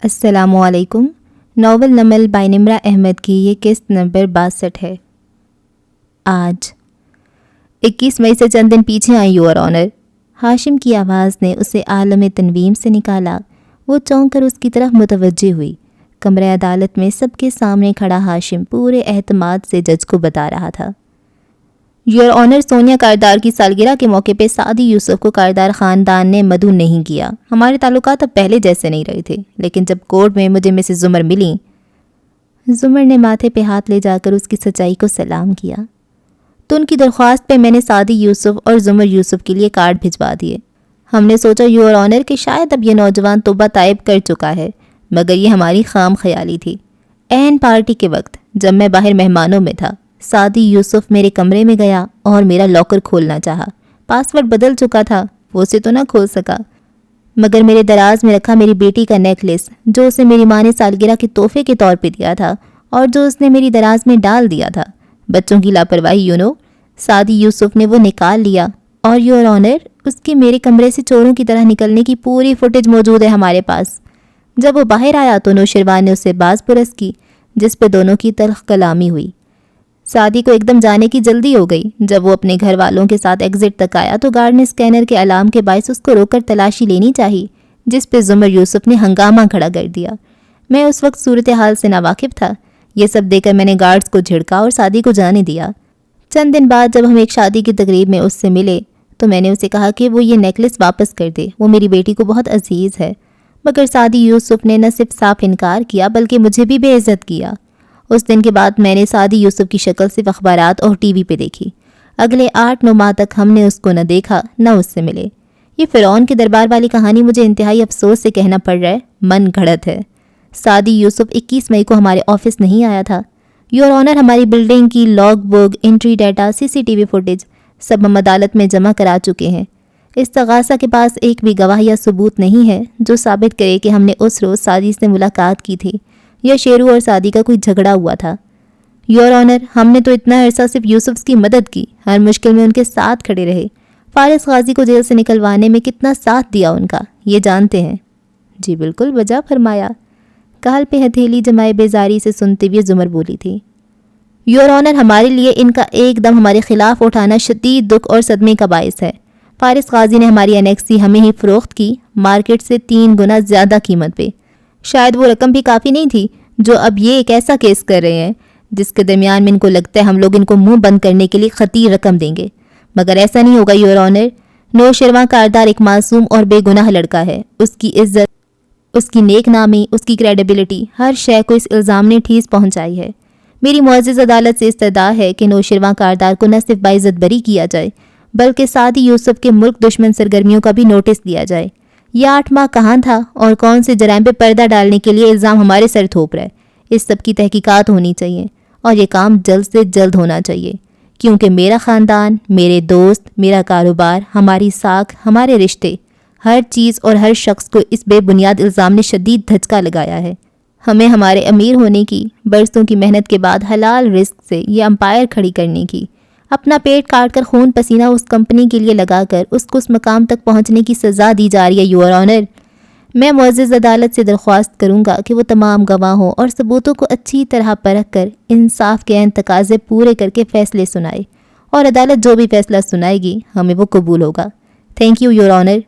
السلام علیکم۔ Novel Naml by نمرہ احمد کی یہ قسط نمبر 62 ہے۔ آج 21 مئی سے چند دن پیچھے آئی یور آنر۔ ہاشم کی آواز نے اسے عالم تنویم سے نکالا۔ وہ چونک کر اس کی طرف متوجہ ہوئی۔ کمرہ عدالت میں سب کے سامنے کھڑا ہاشم پورے اعتماد سے جج کو بتا رہا تھا، یور آنر، سونیا کاردار کی سالگرہ کے موقع پہ سعدی یوسف کو کاردار خاندان نے مدعو نہیں کیا۔ ہمارے تعلقات اب پہلے جیسے نہیں رہے تھے، لیکن جب کورٹ میں مجھے مسز زمر ملیں، زمر نے ماتھے پہ ہاتھ لے جا کر اس کی سچائی کو سلام کیا، تو ان کی درخواست پہ میں نے سعدی یوسف اور زمر یوسف کے لیے کارڈ بھجوا دیے۔ ہم نے سوچا یور آنر کہ شاید اب یہ نوجوان توبہ طائب کر چکا ہے، مگر یہ ہماری خام خیالی تھی۔ عین پارٹی کے وقت جب میں باہر مہمانوں میں تھا، سعدی یوسف میرے کمرے میں گیا اور میرا لاکر کھولنا چاہا۔ پاس ورڈ بدل چکا تھا، وہ اسے تو نہ کھول سکا، مگر میرے دراز میں رکھا میری بیٹی کا نیکلس جو اسے میری ماں نے سالگرہ کے تحفے کے طور پہ دیا تھا اور جو اس نے میری دراز میں ڈال دیا تھا۔ بچوں کی لاپرواہی سعدی یوسف نے وہ نکال لیا، اور یور آنر، اس کی میرے کمرے سے چوروں کی طرح نکلنے کی پوری فوٹیج موجود ہے ہمارے پاس۔ جب وہ باہر آیا تو نوشروان نے اسے باز پرس کی، جس پہ دونوں کی تلخ کلامی ہوئی۔ سعدی کو ایک دم جانے کی جلدی ہو گئی۔ جب وہ اپنے گھر والوں کے ساتھ ایگزٹ تک آیا تو گارڈ نے اسکینر کے الارم کے باعث اس کو روک کر تلاشی لینی چاہی، جس پہ زمر یوسف نے ہنگامہ کھڑا کر دیا۔ میں اس وقت صورتحال سے ناواقف تھا۔ یہ سب دیکھ کر میں نے گارڈز کو جھڑکا اور سعدی کو جانے دیا۔ چند دن بعد جب ہم ایک شادی کی تقریب میں اس سے ملے تو میں نے اسے کہا کہ وہ یہ نیکلس واپس کر دے، وہ میری بیٹی کو بہت عزیز ہے، مگر سعدی یوسف نے نہ صرف صاف انکار کیا بلکہ مجھے بھی بے عزت کیا۔ اس دن کے بعد میں نے سعدی یوسف کی شکل صرف اخبارات اور ٹی وی پہ دیکھی۔ اگلے 8-9 ماہ تک ہم نے اس کو نہ دیکھا نہ اس سے ملے۔ یہ فرعون کے دربار والی کہانی مجھے انتہائی افسوس سے کہنا پڑ رہا ہے، من گھڑت ہے۔ سعدی یوسف 21 مئی کو ہمارے آفس نہیں آیا تھا۔ یور آنر، ہماری بلڈنگ کی log book, entry data, CCTV footage سب ہم عدالت میں جمع کرا چکے ہیں۔ استغاثہ کے پاس ایک بھی گواہ یا ثبوت نہیں ہے جو ثابت کرے کہ ہم نے اس روز سعدی سے ملاقات کی تھی یا شیرو اور سعدی کا کوئی جھگڑا ہوا تھا۔ یور آنر، ہم نے تو اتنا عرصہ صرف یوسف کی مدد کی، ہر مشکل میں ان کے ساتھ کھڑے رہے۔ فارس غازی کو جیل سے نکلوانے میں کتنا ساتھ دیا ان کا، یہ جانتے ہیں۔ جی بالکل، وجہ فرمایا۔ کال پہ ہتھیلی جمائے بیزاری سے سنتے ہوئے زمر بولی تھی، یور آنر، ہمارے لیے ان کا ایک دم ہمارے خلاف اٹھانا شدید دکھ اور صدمے کا باعث ہے۔ فارس غازی نے ہماری انیکسی ہمیں ہی فروخت کی، مارکیٹ سے 3 گنا زیادہ قیمت پہ۔ شاید وہ رقم بھی کافی نہیں تھی جو اب یہ ایک ایسا کیس کر رہے ہیں جس کے درمیان میں ان کو لگتا ہے ہم لوگ ان کو منہ بند کرنے کے لیے خطیر رقم دیں گے، مگر ایسا نہیں ہوگا یور آنر۔ نوشروان کاردار ایک معصوم اور بے گناہ لڑکا ہے۔ اس کی عزت، اس کی نیک نامی، اس کی کریڈیبلٹی، ہر شے کو اس الزام نے ٹھیس پہنچائی ہے۔ میری معزز عدالت سے استدعا ہے کہ نوشروان کاردار کو نہ صرف باعزت بری کیا جائے بلکہ سعدی یوسف کے ملک دشمن سرگرمیوں کا بھی نوٹس دیا جائے۔ یہ 8 ماہ کہاں تھا اور کون سے جرائم پہ پردہ ڈالنے کے لیے الزام ہمارے سر تھوپ رہا ہے، اس سب کی تحقیقات ہونی چاہیے اور یہ کام جلد سے جلد ہونا چاہیے، کیونکہ میرا خاندان، میرے دوست، میرا کاروبار، ہماری ساکھ، ہمارے رشتے، ہر چیز اور ہر شخص کو اس بے بنیاد الزام نے شدید دھچکا لگایا ہے۔ ہمیں ہمارے امیر ہونے کی، برسوں کی محنت کے بعد حلال رزق سے یہ امپائر کھڑی کرنے کی، اپنا پیٹ کاٹ کر خون پسینہ اس کمپنی کے لیے لگا کر اس کو اس مقام تک پہنچنے کی سزا دی جا رہی ہے یور آنر۔ میں معزز عدالت سے درخواست کروں گا کہ وہ تمام گواہوں اور ثبوتوں کو اچھی طرح پرکھ کر انصاف کے عین تقاضے پورے کر کے فیصلے سنائے، اور عدالت جو بھی فیصلہ سنائے گی ہمیں وہ قبول ہوگا۔ Thank you your honour.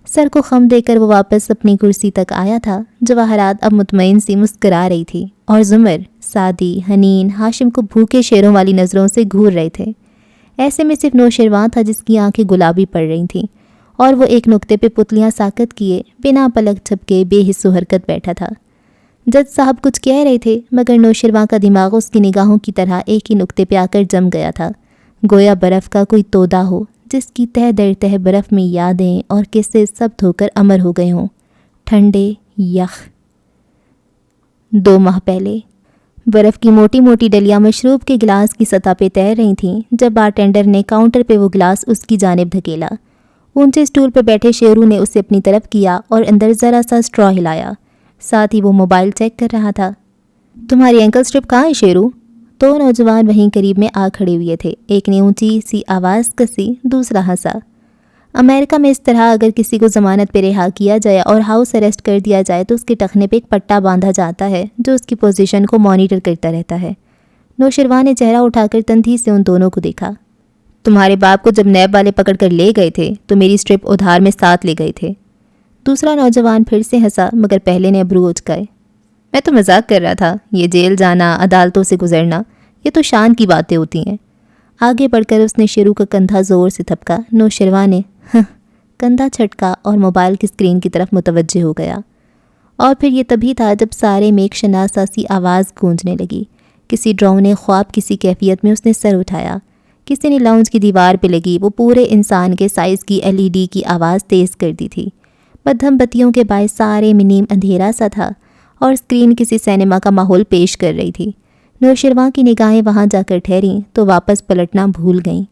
سر کو خم دے کر وہ واپس اپنی کرسی تک آیا تھا۔ جواہرات اب مطمئن سی مسکرا رہی تھی اور زمر، سعدی، حنین، ہاشم کو بھوکے شیروں والی نظروں سے گھور رہے تھے۔ ایسے میں صرف نوشروان تھا جس کی آنکھیں گلابی پڑ رہی تھیں اور وہ ایک نقطے پہ پتلیاں ساکت کیے بنا پلک جھپکے بے حس و حرکت بیٹھا تھا۔ جج صاحب کچھ کہہ رہے تھے مگر نوشروان کا دماغ اس کی نگاہوں کی طرح ایک ہی نقطے پہ آ کر جم گیا تھا، گویا برف کا کوئی تودا ہو جس کی تہ در تہ برف میں یادیں اور قصے سب دھو کر امر ہو گئے ہوں۔ ٹھنڈے یخ 2 ماہ پہلے برف کی موٹی موٹی ڈلیاں مشروب کے گلاس کی سطح پہ تیر رہی تھیں جب بارٹینڈر نے کاؤنٹر پہ وہ گلاس اس کی جانب دھکیلا۔ اونچے اسٹول پہ بیٹھے شیرو نے اسے اپنی طرف کیا اور اندر ذرا سا اسٹرا ہلایا، ساتھ ہی وہ موبائل چیک کر رہا تھا۔ تمہاری اینکل سٹرپ کہاں ہے شیرو؟ 2 نوجوان وہیں قریب میں آ کھڑے ہوئے تھے۔ ایک نے اونچی سی آواز کسی، دوسرا ہنسا۔ امریکہ میں اس طرح اگر کسی کو ضمانت پہ رہا کیا جائے اور ہاؤس اریسٹ کر دیا جائے تو اس کے ٹخنے پہ ایک پٹا باندھا جاتا ہے جو اس کی پوزیشن کو مانیٹر کرتا رہتا ہے۔ نوشروان نے چہرہ اٹھا کر تندھی سے ان دونوں کو دیکھا۔ تمہارے باپ کو جب نیب والے پکڑ کر لے گئے تھے تو میری اسٹرپ ادھار میں ساتھ لے گئے تھے۔ دوسرا نوجوان پھر سے ہنسا مگر پہلے نے ابرو اچکائے۔ میں تو مذاق کر رہا تھا، یہ جیل جانا، عدالتوں سے گزرنا، یہ تو شان کی باتیں ہوتی ہیں۔ آگے بڑھ کر اس نے شیرو کا کندھا زور سے تھپکا۔ نوشروان نے کندھا چھٹکا اور موبائل کی اسکرین کی طرف متوجہ ہو گیا، اور پھر یہ تبھی تھا جب سارے میں ایک شناسا سی آواز گونجنے لگی۔ کسی ڈراؤنے خواب کسی کیفیت میں اس نے سر اٹھایا۔ کسی نے لاؤنج کی دیوار پہ لگی وہ پورے انسان کے سائز کی LED کی آواز تیز کر دی تھی۔ مدھم بتیوں کے باعث سارے میں نیم اندھیرا سا تھا اور اسکرین کسی سینما کا ماحول پیش کر رہی تھی۔ نوشروان کی نگاہیں وہاں جا کر ٹھہریں تو واپس پلٹنا بھول گئیں۔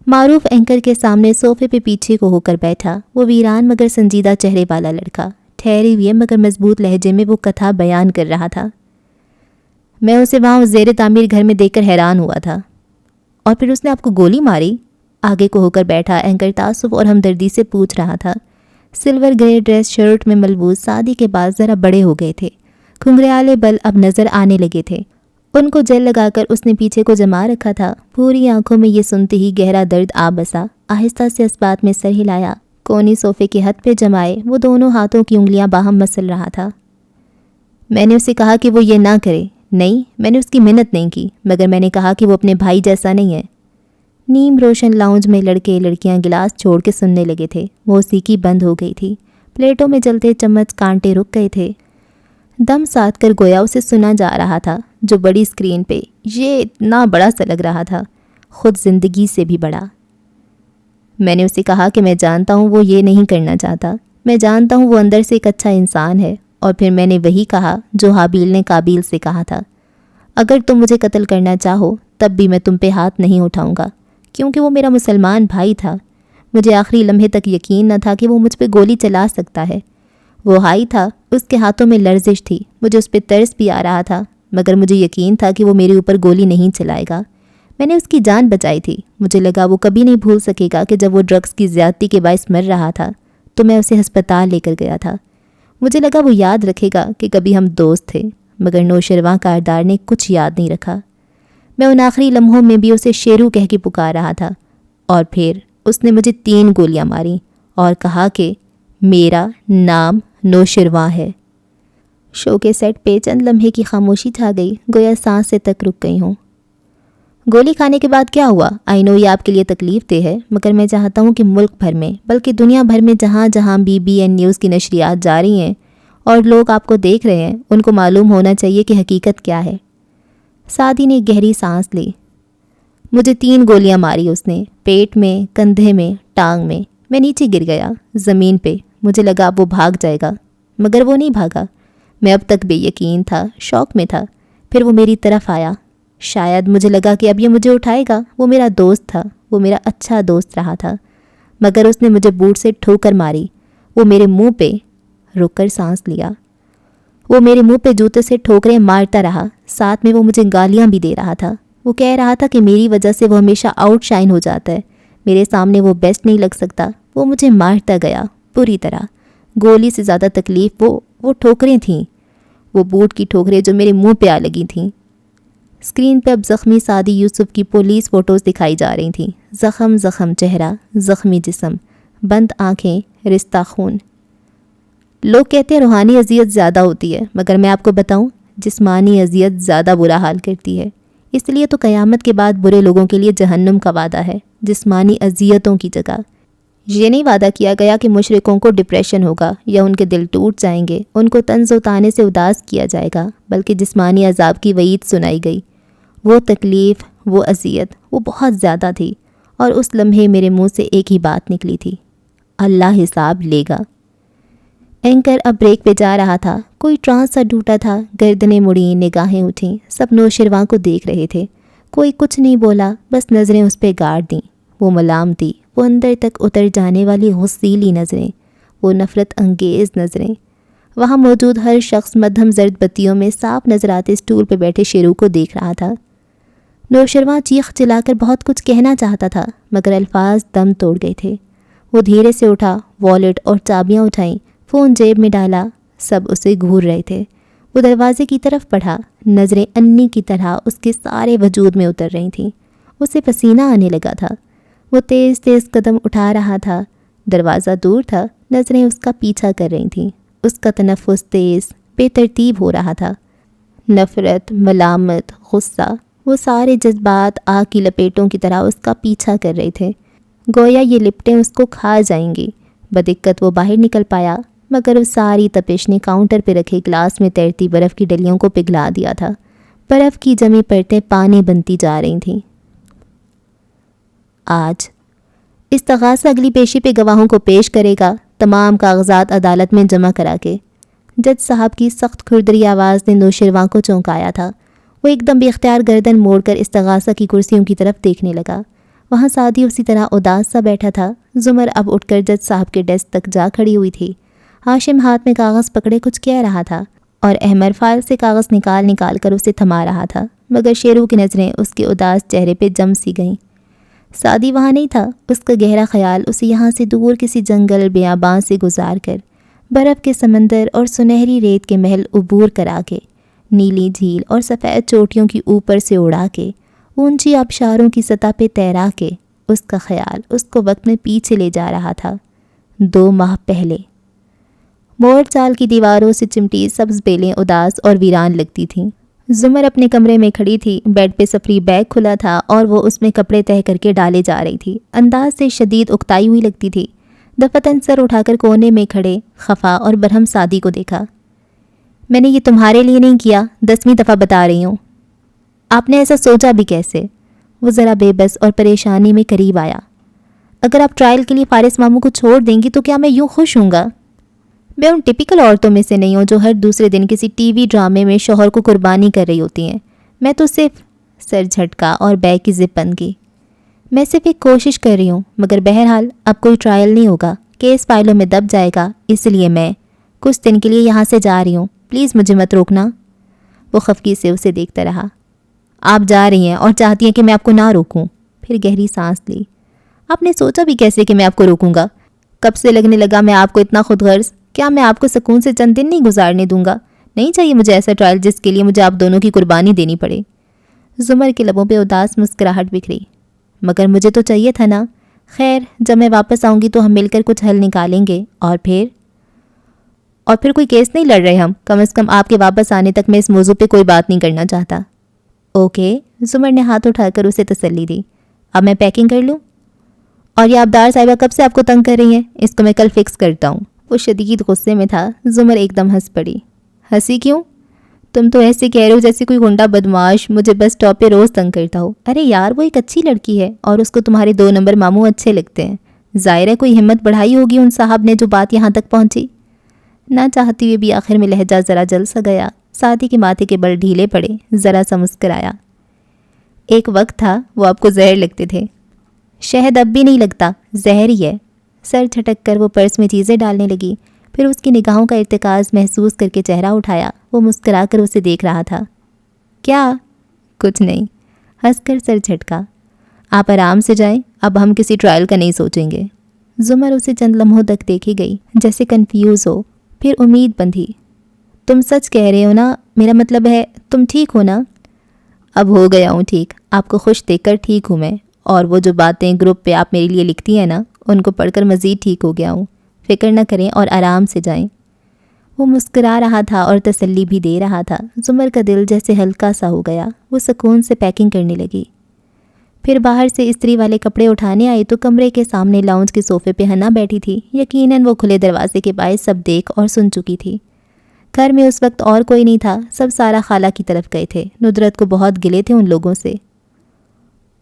معروف اینکر کے سامنے صوفے پہ پیچھے کو ہو کر بیٹھا وہ ویران مگر سنجیدہ چہرے والا لڑکا، ٹھہرے ہوئے مگر مضبوط لہجے میں وہ کتھا بیان کر رہا تھا۔ میں اسے وہاں زیر تعمیر گھر میں دیکھ کر حیران ہوا تھا۔ اور پھر اس نے آپ کو گولی ماری؟ آگے کو ہو کر بیٹھا اینکر تعصب اور ہمدردی سے پوچھ رہا تھا۔ سلور گرے ڈریس شرٹ میں ملبوس شادی کے بعد ذرا بڑے ہو گئے تھے، گھنگریالے بل اب نظر آنے لگے تھے۔ ان کو جیل لگا کر اس نے پیچھے کو جما رکھا تھا۔ پوری آنکھوں میں یہ سنتے ہی گہرا درد آ بسا۔ آہستہ سے اس بات میں سر ہلایا، کونی صوفے کے ہتھ پہ جمائے وہ دونوں ہاتھوں کی انگلیاں باہم مسل رہا تھا۔ میں نے اسے کہا کہ وہ یہ نہ کرے۔ نہیں، میں نے اس کی منت نہیں کی، مگر میں نے کہا کہ وہ اپنے بھائی جیسا نہیں ہے۔ نیم روشن لاؤنج میں لڑکے لڑکیاں گلاس چھوڑ کے سننے لگے تھے۔ موسیقی بند ہو گئی تھی، پلیٹوں میں جلتے چمچ کانٹے رک گئے تھے۔ دم ساتھ کر گویا اسے سنا جا رہا تھا جو بڑی اسکرین پہ یہ اتنا بڑا سا لگ رہا تھا، خود زندگی سے بھی بڑا۔ میں نے اسے کہا کہ میں جانتا ہوں وہ یہ نہیں کرنا چاہتا، میں جانتا ہوں وہ اندر سے ایک اچھا انسان ہے، اور پھر میں نے وہی کہا جو حابیل نے قابیل سے کہا تھا، اگر تم مجھے قتل کرنا چاہو تب بھی میں تم پہ ہاتھ نہیں اٹھاؤں گا، کیونکہ وہ میرا مسلمان بھائی تھا۔ مجھے آخری لمحے تک یقین نہ تھا کہ وہ مجھ پہ گولی چلا سکتا ہے۔ وہ ہائی تھا، اس کے ہاتھوں میں لرزش تھی، مجھے اس پہ ترس بھی آ رہا تھا، مگر مجھے یقین تھا کہ وہ میرے اوپر گولی نہیں چلائے گا۔ میں نے اس کی جان بچائی تھی۔ مجھے لگا وہ کبھی نہیں بھول سکے گا کہ جب وہ ڈرگس کی زیادتی کے باعث مر رہا تھا تو میں اسے ہسپتال لے کر گیا تھا۔ مجھے لگا وہ یاد رکھے گا کہ کبھی ہم دوست تھے، مگر نوشروان کاردار نے کچھ یاد نہیں رکھا۔ میں ان آخری لمحوں میں بھی اسے شیرو کہہ کے پکار رہا تھا، اور پھر اس نے مجھے 3 گولیاں ماریں اور کہا کہ میرا نام نوشروان ہے۔ شو کے سیٹ پہ چند لمحے کی خاموشی چھا گئی، گویا سانس سے تک رک گئی ہوں۔ گولی کھانے کے بعد کیا ہوا؟ آئی نو یہ آپ کے لیے تکلیف دہ ہے، مگر میں چاہتا ہوں کہ ملک بھر میں بلکہ دنیا بھر میں جہاں جہاں BBN نیوز کی نشریات جاری ہیں اور لوگ آپ کو دیکھ رہے ہیں، ان کو معلوم ہونا چاہیے کہ حقیقت کیا ہے۔ سعدی نے گہری سانس لی۔ مجھے 3 گولیاں ماری اس نے، پیٹ میں، کندھے میں، ٹانگ میں۔ میں نیچے گر گیا زمین پہ۔ مجھے لگا اب وہ بھاگ جائے گا، مگر وہ نہیں بھاگا۔ میں اب تک بے یقین تھا، شوق میں تھا۔ پھر وہ میری طرف آیا، شاید مجھے لگا کہ اب یہ مجھے اٹھائے گا۔ وہ میرا دوست تھا، وہ میرا اچھا دوست رہا تھا، مگر اس نے مجھے بوٹ سے ٹھوکر ماری۔ وہ میرے منہ پہ رک کر سانس لیا۔ وہ میرے منہ پہ جوتے سے ٹھوکریں مارتا رہا، ساتھ میں وہ مجھے گالیاں بھی دے رہا تھا۔ وہ کہہ رہا تھا کہ میری وجہ سے وہ ہمیشہ آؤٹ شائن ہو جاتا ہے، میرے سامنے وہ بیسٹ نہیں لگ سکتا۔ وہ مجھے مارتا گیا پوری طرح۔ گولی سے زیادہ تکلیف وہ ٹھوکریں تھیں، وہ بوٹ کی ٹھوکریں جو میرے منہ پہ آ لگی تھیں۔ اسکرین پہ اب زخمی سعدی یوسف کی پولیس فوٹوز دکھائی جا رہی تھیں۔ زخم زخم چہرہ، زخمی جسم، بند آنکھیں، رشتہ خون۔ لوگ کہتے ہیں روحانی اذیت زیادہ ہوتی ہے، مگر میں آپ کو بتاؤں جسمانی اذیت زیادہ برا حال کرتی ہے۔ اس لیے تو قیامت کے بعد برے لوگوں کے لیے جہنم کا وعدہ ہے، جسمانی اذیتوں کی جگہ۔ یہ نہیں وعدہ کیا گیا کہ مشرکوں کو ڈپریشن ہوگا یا ان کے دل ٹوٹ جائیں گے، ان کو طنز و طعنے سے اداس کیا جائے گا، بلکہ جسمانی عذاب کی وعید سنائی گئی۔ وہ تکلیف، وہ اذیت، وہ بہت زیادہ تھی، اور اس لمحے میرے منہ سے ایک ہی بات نکلی تھی، اللہ حساب لے گا۔ اینکر اب بریک پہ جا رہا تھا، کوئی ٹرانس سا ٹوٹا تھا، گردنیں مڑیں، نگاہیں اٹھیں، سب نوشروان کو دیکھ رہے تھے۔ کوئی کچھ نہیں بولا، بس نظریں اس پہ گاڑ دیں۔ وہ ملام تھی، وہ اندر تک اتر جانے والی غصیلی نظریں، وہ نفرت انگیز نظریں۔ وہاں موجود ہر شخص مدھم زرد بتیوں میں صاف نظر آتے اسٹول پہ بیٹھے شیرو کو دیکھ رہا تھا۔ نوشروان چیخ چلا کر بہت کچھ کہنا چاہتا تھا، مگر الفاظ دم توڑ گئے تھے۔ وہ دھیرے سے اٹھا، والیٹ اور چابیاں اٹھائیں، فون جیب میں ڈالا، سب اسے گھور رہے تھے۔ وہ دروازے کی طرف بڑھا، نظریں انی کی طرح اس کے سارے وجود میں اتر رہی تھیں۔ اسے پسینہ آنے لگا تھا۔ وہ تیز تیز قدم اٹھا رہا تھا۔ دروازہ دور تھا، نظریں اس کا پیچھا کر رہی تھیں۔ اس کا تنفس تیز، بے ترتیب ہو رہا تھا۔ نفرت، ملامت، غصہ، وہ سارے جذبات آگ کی لپیٹوں کی طرح اس کا پیچھا کر رہے تھے، گویا یہ لپٹیں اس کو کھا جائیں گی۔ بدقت وہ باہر نکل پایا، مگر اس ساری تپش نے کاؤنٹر پہ رکھے گلاس میں تیرتی برف کی ڈلیوں کو پگھلا دیا تھا۔ برف کی جمی پرتیں پانی بنتی جا رہی تھیں۔ آج استغاثہ اگلی پیشی پہ گواہوں کو پیش کرے گا، تمام کاغذات عدالت میں جمع کرا کے۔ جج صاحب کی سخت کھردری آواز نے نوشیروان کو چونکایا تھا۔ وہ ایک دم بے اختیار گردن موڑ کر استغاثہ کی کرسیوں کی طرف دیکھنے لگا۔ وہاں سعدی اسی طرح اداس سا بیٹھا تھا۔ زمر اب اٹھ کر جج صاحب کے ڈیسک تک جا کھڑی ہوئی تھی۔ ہاشم ہاتھ میں کاغذ پکڑے کچھ کہہ رہا تھا اور احمر فائل سے کاغذ نکال کر اسے تھما رہا تھا، مگر شیرو کی نظریں اس کے اداس چہرے پہ جم سی گئیں۔ سعدی وہاں نہیں تھا۔ اس کا گہرا خیال اسے یہاں سے دور کسی جنگل بیاباں سے گزار کر، برف کے سمندر اور سنہری ریت کے محل عبور کرا کے، نیلی جھیل اور سفید چوٹیوں کی اوپر سے اڑا کے، اونچی آبشاروں کی سطح پہ تیرا کے، اس کا خیال اس کو وقت میں پیچھے لے جا رہا تھا۔ 2 ماہ پہلے موڑ چال کی دیواروں سے چمٹی سبز بیلیں اداس اور ویران لگتی تھیں۔ زمر اپنے کمرے میں کھڑی تھی، بیڈ پہ سفری بیگ کھلا تھا اور وہ اس میں کپڑے تہہ کر کے ڈالے جا رہی تھی۔ انداز سے شدید اکتائی ہوئی لگتی تھی۔ دفتن سر اٹھا کر کونے میں کھڑے خفا اور برہم سعدی کو دیکھا۔ میں نے یہ تمہارے لیے نہیں کیا، 10ویں دفعہ بتا رہی ہوں۔ آپ نے ایسا سوچا بھی کیسے؟ وہ ذرا بے بس اور پریشانی میں قریب آیا۔ اگر آپ ٹرائل کے لیے فارس ماموں کو چھوڑ دیں گی تو کیا میں یوں خوش ہوں گا؟ میں ان ٹپیکل عورتوں میں سے نہیں ہوں جو ہر دوسرے دن کسی ٹی وی ڈرامے میں شوہر کو قربانی کر رہی ہوتی ہیں۔ میں تو صرف سر جھٹکا اور بیگ کی زپ بن گئی۔ میں صرف ایک کوشش کر رہی ہوں، مگر بہرحال اب کوئی ٹرائل نہیں ہوگا، کیس فائلوں میں دب جائے گا، اس لیے میں کچھ دن کے لیے یہاں سے جا رہی ہوں، پلیز مجھے مت روکنا۔ وہ خفگی سے اسے دیکھتا رہا۔ آپ جا رہی ہیں اور چاہتی ہیں کہ میں آپ کو نہ روکوں؟ پھر گہری سانس لی۔ آپ نے سوچا بھی کیسے کہ میں آپ کو روکوں گا؟ کب سے لگنے لگا میں آپ کو اتنا خود غرض؟ کیا میں آپ کو سکون سے چند دن نہیں گزارنے دوں گا؟ نہیں چاہیے مجھے ایسا ٹرائل جس کے لیے مجھے آپ دونوں کی قربانی دینی پڑے۔ زمر کے لبوں پہ اداس مسکراہٹ بکھری۔ مگر مجھے تو چاہیے تھا نا۔ خیر، جب میں واپس آؤں گی تو ہم مل کر کچھ حل نکالیں گے، اور پھر کوئی کیس نہیں لڑ رہے ہم۔ کم از کم آپ کے واپس آنے تک میں اس موضوع پہ کوئی بات نہیں کرنا چاہتا۔ اوکے، زمر نے ہاتھ اٹھا کر اسے تسلی دی۔ اب میں پیکنگ کر لوں؟ اور یہ آبدار صاحبہ کب سے آپ کو تنگ کر رہی ہیں؟ اس کو میں کل فکس کرتا ہوں۔ وہ شدید غصے میں تھا۔ زمر ایک دم ہنس پڑی۔ ہنسی کیوں؟ تم تو ایسے کہہ رہے ہو جیسے کوئی گنڈا بدماش مجھے بس اسٹاپ پہ روز تنگ کرتا ہو۔ ارے یار، وہ ایک اچھی لڑکی ہے اور اس کو تمہارے 2 نمبر ماموں اچھے لگتے ہیں۔ ظاہر ہے کوئی ہمت بڑھائی ہوگی ان صاحب نے جو بات یہاں تک پہنچی۔ نہ چاہتی ہوئے بھی آخر میں لہجہ ذرا جل سا گیا۔ سعدی کے ماتھے کے بل ڈھیلے پڑے، ذرا سا مسکرایا۔ ایک وقت تھا وہ آپ کو زہر لگتے تھے۔ شہد اب بھی نہیں لگتا، زہر ہی ہے۔ سر جھٹک کر وہ پرس میں چیزیں ڈالنے لگی، پھر اس کی نگاہوں کا ارتکاز محسوس کر کے چہرہ اٹھایا۔ وہ مسکرا کر اسے دیکھ رہا تھا۔ کیا؟ کچھ نہیں، ہنس کر سر جھٹکا۔ آپ آرام سے جائیں، اب ہم کسی ٹرائل کا نہیں سوچیں گے۔ زمر اسے چند لمحوں تک دیکھی گئی، جیسے کنفیوز ہو، پھر امید بندھی۔ تم سچ کہہ رہے ہو نا؟ میرا مطلب ہے تم ٹھیک ہو نا؟ اب ہو گیا ہوں ٹھیک، آپ کو خوش دیکھ کر ٹھیک ہوں میں، اور وہ جو باتیں گروپ پہ آپ میرے لیے لکھتی ہیں نا، ان کو پڑھ کر مزید ٹھیک ہو گیا ہوں۔ فکر نہ کریں اور آرام سے جائیں۔ وہ مسکرا رہا تھا اور تسلی بھی دے رہا تھا۔ زمر کا دل جیسے ہلکا سا ہو گیا۔ وہ سکون سے پیکنگ کرنے لگی۔ پھر باہر سے استری والے کپڑے اٹھانے آئے تو کمرے کے سامنے لاؤنج کے صوفے پہ حنا بیٹھی تھی۔ یقیناً وہ کھلے دروازے کے باعث سب دیکھ اور سن چکی تھی۔ گھر میں اس وقت اور کوئی نہیں تھا، سب سارا خالہ کی طرف گئے تھے۔ ندرت کو بہت گلے تھے ان لوگوں سے۔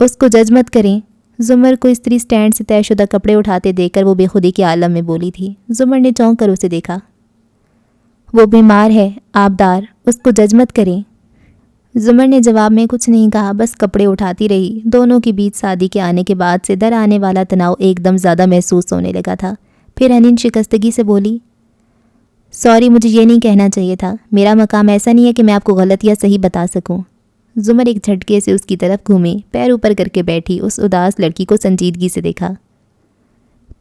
اس کو جج مت کریں۔ زمر کو استری سٹینڈ سے طے شدہ کپڑے اٹھاتے دیکھ کر وہ بے خودی کے عالم میں بولی تھی۔ زمر نے چونک کر اسے دیکھا۔ وہ بیمار ہے آبدار، اس کو جج مت کریں۔ زمر نے جواب میں کچھ نہیں کہا، بس کپڑے اٹھاتی رہی۔ دونوں کے بیچ سعدی کے آنے کے بعد سے در آنے والا تناؤ ایک دم زیادہ محسوس ہونے لگا تھا۔ پھر حنین شکستگی سے بولی، سوری، مجھے یہ نہیں کہنا چاہیے تھا۔ میرا مقام ایسا نہیں ہے کہ میں آپ کو غلط یا صحیح بتا سکوں۔ زمر ایک جھٹکے سے اس کی طرف گھومی، پیر اوپر کر کے بیٹھی، اس اداس لڑکی کو سنجیدگی سے دیکھا۔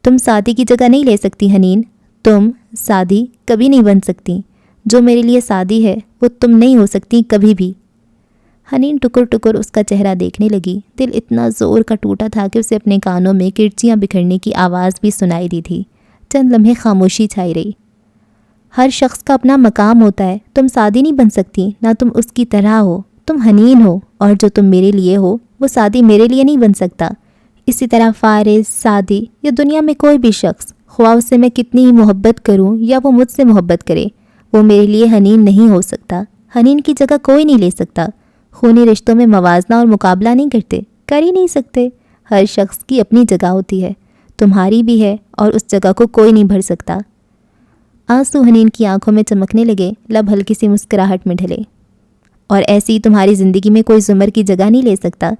تم سعدی کی جگہ نہیں لے سکتی حنین، تم سعدی کبھی نہیں بن سکتی، جو میرے لیے سعدی ہے وہ تم نہیں ہو سکتی کبھی بھی۔ حنین ٹکر ٹکر اس کا چہرہ دیکھنے لگی۔ دل اتنا زور کا ٹوٹا تھا کہ اسے اپنے کانوں میں کرچیاں بکھرنے کی آواز بھی سنائی دی تھی۔ چند لمحے خاموشی چھائی رہی۔ ہر شخص کا اپنا مقام ہوتا ہے، تم سعدی نہیں بن سکتی، نہ تم اس کی طرح ہو، تم حنین ہو، اور جو تم میرے لیے ہو وہ سعدی میرے لیے نہیں بن سکتا۔ اسی طرح فارس، سعدی یا دنیا میں کوئی بھی شخص، خواہ اسے میں کتنی ہی محبت کروں یا وہ مجھ سے محبت کرے، وہ میرے لیے حنین نہیں ہو سکتا۔ حنین کی جگہ کوئی نہیں لے سکتا۔ خونی رشتوں میں موازنہ اور مقابلہ نہیں کرتے، کر ہی نہیں سکتے۔ ہر شخص کی اپنی جگہ ہوتی ہے، تمہاری بھی ہے، اور اس جگہ کو کوئی نہیں بھر سکتا۔ آنسو حنین کی آنکھوں میں چمکنے لگے، لب ہلکی سی مسکراہٹ میں ڈھلے۔ اور ایسی ہی تمہاری زندگی میں کوئی زمر کی جگہ نہیں لے سکتا،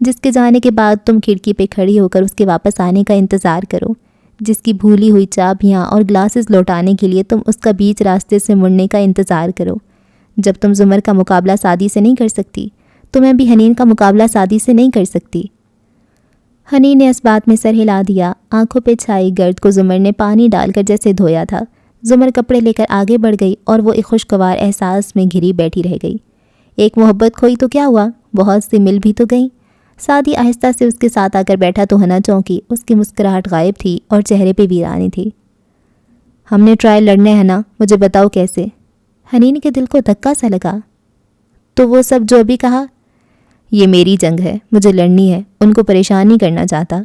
جس کے جانے کے بعد تم کھڑکی پہ کھڑی ہو کر اس کے واپس آنے کا انتظار کرو، جس کی بھولی ہوئی چابیاں اور گلاسز لوٹانے کے لیے تم اس کا بیچ راستے سے مڑنے کا انتظار کرو۔ جب تم زمر کا مقابلہ سعدی سے نہیں کر سکتی، تو میں بھی حنین کا مقابلہ سعدی سے نہیں کر سکتی۔ حنین نے اس بات میں سر ہلا دیا۔ آنکھوں پہ چھائی گرد کو زمر نے پانی ڈال کر جیسے دھویا تھا۔ زمر کپڑے لے کر آگے بڑھ گئی اور وہ ایک خوشگوار احساس میں گھری بیٹھی رہ گئی۔ ایک محبت کھوئی تو کیا ہوا، بہت سی مل بھی تو گئیں۔ سعدی آہستہ سے اس کے ساتھ آ کر بیٹھا تو حنا چونکی، اس کی مسکراہٹ غائب تھی اور چہرے پہ ویرانی تھی۔ ہم نے ٹرائل لڑنا ہے حنا، مجھے بتاؤ کیسے؟ حنین کے دل کو دھکا سا لگا۔ تو وہ سب جو ابھی کہا، یہ میری جنگ ہے، مجھے لڑنی ہے، ان کو پریشان نہیں کرنا چاہتا۔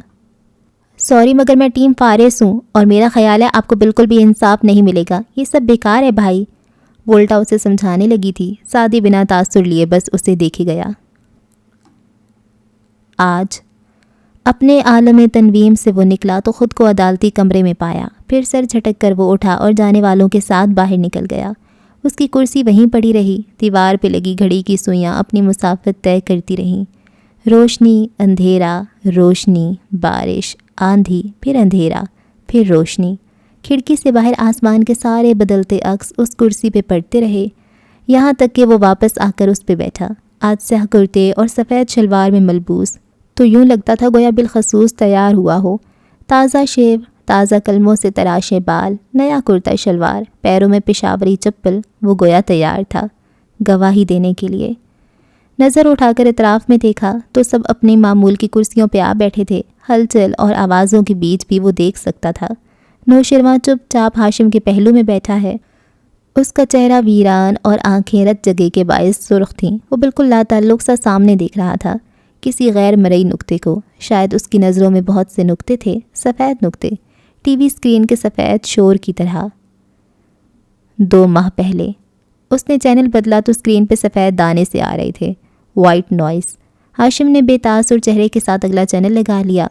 سوری مگر میں ٹیم فارس ہوں، اور میرا خیال ہے آپ کو بالکل بھی انصاف نہیں ملے گا، یہ سب بیکار ہے بھائی۔ وولٹا اسے سمجھانے لگی تھی۔ سعدی بنا تاثر لیے بس اسے دیکھے گیا۔ آج اپنے عالم تنویم سے وہ نکلا تو خود کو عدالتی کمرے میں پایا، پھر سر جھٹک کر وہ اٹھا اور جانے والوں کے ساتھ باہر نکل گیا۔ اس کی کرسی وہیں پڑی رہی، دیوار پہ لگی گھڑی کی سوئیاں اپنی مسافت طے کرتی رہیں۔ روشنی، اندھیرا، روشنی، بارش، آندھی، پھر اندھیرا، پھر روشنی۔ کھڑکی سے باہر آسمان کے سارے بدلتے عکس اس کرسی پہ پڑتے رہے، یہاں تک کہ وہ واپس آ کر اس پہ بیٹھا۔ آج سیاہ کرتے اور سفید شلوار میں ملبوس، تو یوں لگتا تھا گویا بالخصوص تیار ہوا ہو۔ تازہ شیو، تازہ قلموں سے تراشے بال، نیا کرتا شلوار، پیروں میں پشاوری چپل، وہ گویا تیار تھا گواہی دینے کے لیے۔ نظر اٹھا کر اطراف میں دیکھا تو سب اپنی معمول کی کرسیوں پہ آ بیٹھے تھے۔ ہلچل اور آوازوں کے بیچ بھی وہ دیکھ سکتا تھا نوشرواں چپ چاپ ہاشم کے پہلو میں بیٹھا ہے۔ اس کا چہرہ ویران اور آنکھیں رت جگے کے باعث سرخ تھیں۔ وہ بالکل لاتعلق سا سامنے دیکھ رہا تھا، کسی غیر مرئی نقطے کو۔ شاید اس کی نظروں میں بہت سے نقطے تھے، سفید نقطے، ٹی وی اسکرین کے سفید شور کی طرح۔ 2 ماہ پہلے اس نے چینل بدلا تو اسکرین پہ سفید دانے سے آ رہے تھے، وائٹ نوائز۔ ہاشم نے بے تاثر چہرے کے ساتھ اگلا چینل لگا لیا۔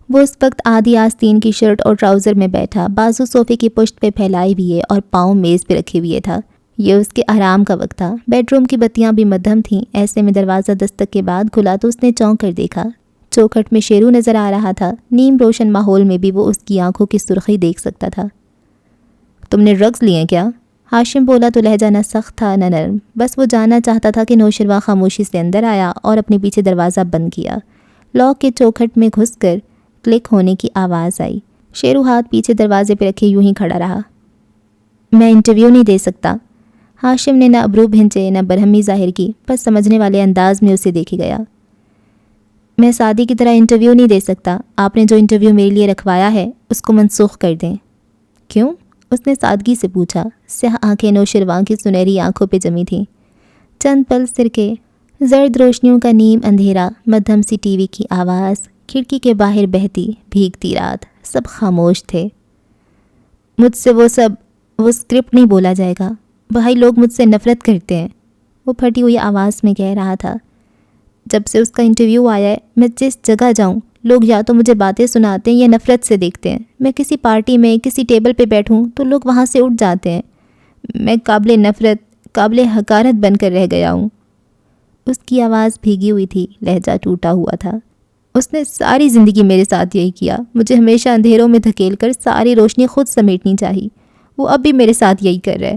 وہ اس وقت آدھی آستین کی شرٹ اور ٹراؤزر میں بیٹھا، بازو صوفے کی پشت پہ پھیلائے ہوئے اور پاؤں میز پہ رکھے ہوئے تھا۔ یہ اس کے آرام کا وقت تھا۔ بیڈ روم کی بتیاں بھی مدھم تھیں۔ ایسے میں دروازہ دستک کے بعد کھلا تو اس نے چونک کر دیکھا۔ چوکھٹ میں شیرو نظر آ رہا تھا۔ نیم روشن ماحول میں بھی وہ اس کی آنکھوں کی سرخی دیکھ سکتا تھا۔ تم نے ڈرگز لیے کیا؟ ہاشم بولا تو لہجہ نہ سخت تھا نہ نرم، بس وہ جاننا چاہتا تھا کہ نوشرواں خاموشی سے اندر آیا اور اپنے پیچھے دروازہ بند کیا۔ لاک کے چوکھٹ میں گھس کر کلک ہونے کی آواز آئی۔ شیرو ہاتھ پیچھے دروازے پہ رکھے یوں ہی کھڑا رہا۔ میں انٹرویو نہیں دے سکتا۔ ہاشم نے نہ ابرو بھنچے نہ برہمی ظاہر کی، بس سمجھنے والے انداز میں اسے دیکھے گیا۔ میں سعدی کی طرح انٹرویو نہیں دے سکتا۔ آپ نے جو انٹرویو میرے لیے رکھوایا ہے اس کو منسوخ کر دیں۔ کیوں؟ اس نے سادگی سے پوچھا۔ سیاہ آنکھیں نوشرواں کی سنہری آنکھوں پہ جمی تھیں۔ چند پل سر کے، زرد روشنیوں کا نیم اندھیرا، مدھم سی ٹی وی کی آواز، کھڑکی کے باہر بہتی بھیگتی رات، سب خاموش تھے۔ مجھ سے وہ اسکرپٹ نہیں بولا جائے گا، بھائی لوگ مجھ سے نفرت کرتے ہیں، وہ پھٹی ہوئی آواز میں کہہ رہا تھا۔ جب سے اس کا انٹرویو آیا ہے، میں جس جگہ جاؤں لوگ یا تو مجھے باتیں سناتے ہیں یا نفرت سے دیکھتے ہیں۔ میں کسی پارٹی میں کسی ٹیبل پہ بیٹھوں تو لوگ وہاں سے اٹھ جاتے ہیں۔ میں قابل نفرت، قابل حقارت بن کر رہ گیا ہوں۔ اس کی آواز بھیگی ہوئی تھی، لہجہ ٹوٹا ہوا تھا۔ اس نے ساری زندگی میرے ساتھ یہی کیا، مجھے ہمیشہ اندھیروں میں دھکیل کر ساری روشنی خود سمیٹنی چاہی۔ وہ اب بھی میرے ساتھ یہی کر رہا ہے۔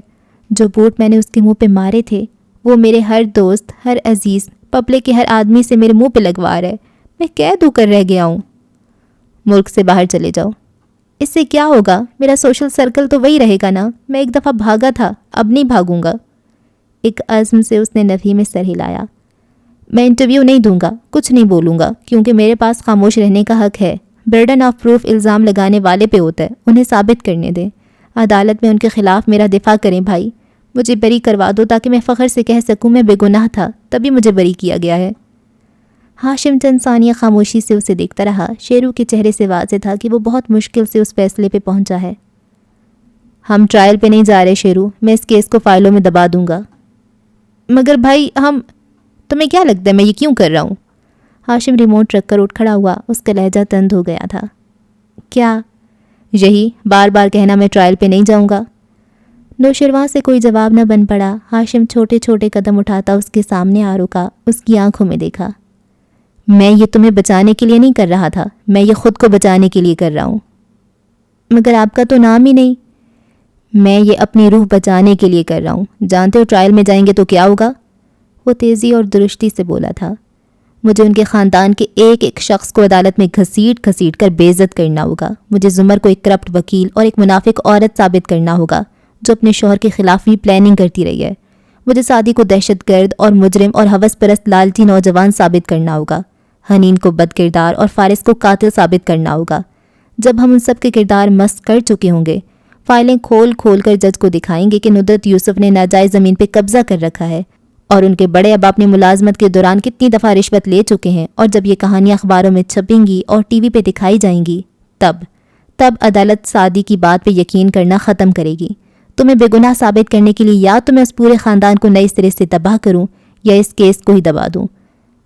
جو بوٹ میں نے اس کے منہ پہ مارے تھے وہ میرے ہر دوست، ہر عزیز، پبلک کے ہر آدمی سے میرے منہ پہ لگوا رہا ہے۔ میں قید ہو کر رہ گیا ہوں۔ ملک سے باہر چلے جاؤ۔ اس سے کیا ہوگا؟ میرا سوشل سرکل تو وہی رہے گا نا. میں ایک دفعہ بھاگا تھا، اب نہیں بھاگوں گا. ایک عزم سے اس نے نفی میں سر ہلایا. میں انٹرویو نہیں دوں گا، کچھ نہیں بولوں گا، کیونکہ میرے پاس خاموش رہنے کا حق ہے. برڈن آف پروف الزام لگانے والے پہ ہوتا ہے، انہیں ثابت کرنے دیں. عدالت میں ان کے خلاف میرا دفاع کریں بھائی. مجھے بری کروا دو تاکہ میں فخر سے کہہ سکوں میں بے گناہ تھا، تبھی مجھے بری کیا گیا ہے. ہاشم چند ثانیہ خاموشی سے اسے دیکھتا رہا. شیرو کے چہرے سے واضح تھا کہ وہ بہت مشکل سے اس فیصلے پہ پہنچا ہے. ہم ٹرائل پہ نہیں جا رہے شیرو، میں اس کیس کو فائلوں میں دبا دوں گا. مگر بھائی تمہیں کیا لگتا ہے میں یہ کیوں کر رہا ہوں؟ ہاشم ریموٹ رکھ کر اٹھ کھڑا ہوا. اس کا لہجہ تند ہو گیا تھا. کیا؟ یہی بار بار کہنا میں ٹرائل پہ نہیں جاؤں گا. نوشرواں سے کوئی جواب نہ بن پڑا. ہاشم چھوٹے چھوٹے قدم اٹھاتا اس کے سامنے آ رکا. اس کی آنکھوں میں دیکھا. میں یہ تمہیں بچانے کے لیے نہیں کر رہا تھا، میں یہ خود کو بچانے کے لیے کر رہا ہوں. مگر آپ کا تو نام ہی نہیں. میں یہ اپنی روح بچانے کے لیے کر رہا ہوں. جانتے ہو ٹرائل میں جائیں گے تو کیا ہوگا؟ وہ تیزی اور درستی سے بولا تھا. مجھے ان کے خاندان کے ایک ایک شخص کو عدالت میں گھسیٹ گھسیٹ کر بے عزت کرنا ہوگا. مجھے زمر کو ایک کرپٹ وکیل اور ایک منافق عورت ثابت کرنا ہوگا جو اپنے شوہر کے خلاف بھی پلاننگ کرتی رہی ہے. مجھے سعدی کو دہشت گرد اور مجرم اور ہوس پرست لالچی نوجوان ثابت کرنا ہوگا. حنین کو بد کردار اور فارس کو قاتل ثابت کرنا ہوگا. جب ہم ان سب کے کردار مست کر چکے ہوں گے، فائلیں کھول کھول کر جج کو دکھائیں گے کہ ندرت یوسف نے ناجائز زمین پہ قبضہ کر رکھا ہے اور ان کے بڑے ابا اپنی ملازمت کے دوران کتنی دفعہ رشوت لے چکے ہیں. اور جب یہ کہانیاں اخباروں میں چھپیں گی اور ٹی وی پہ دکھائی جائیں گی، تب عدالت سعدی کی بات پہ یقین کرنا ختم کرے گی. تمہیں بے گناہ ثابت کرنے کے لیے یا تو میں اس پورے خاندان کو نئے سرے سے تباہ کروں یا اس کیس کو ہی دبا دوں.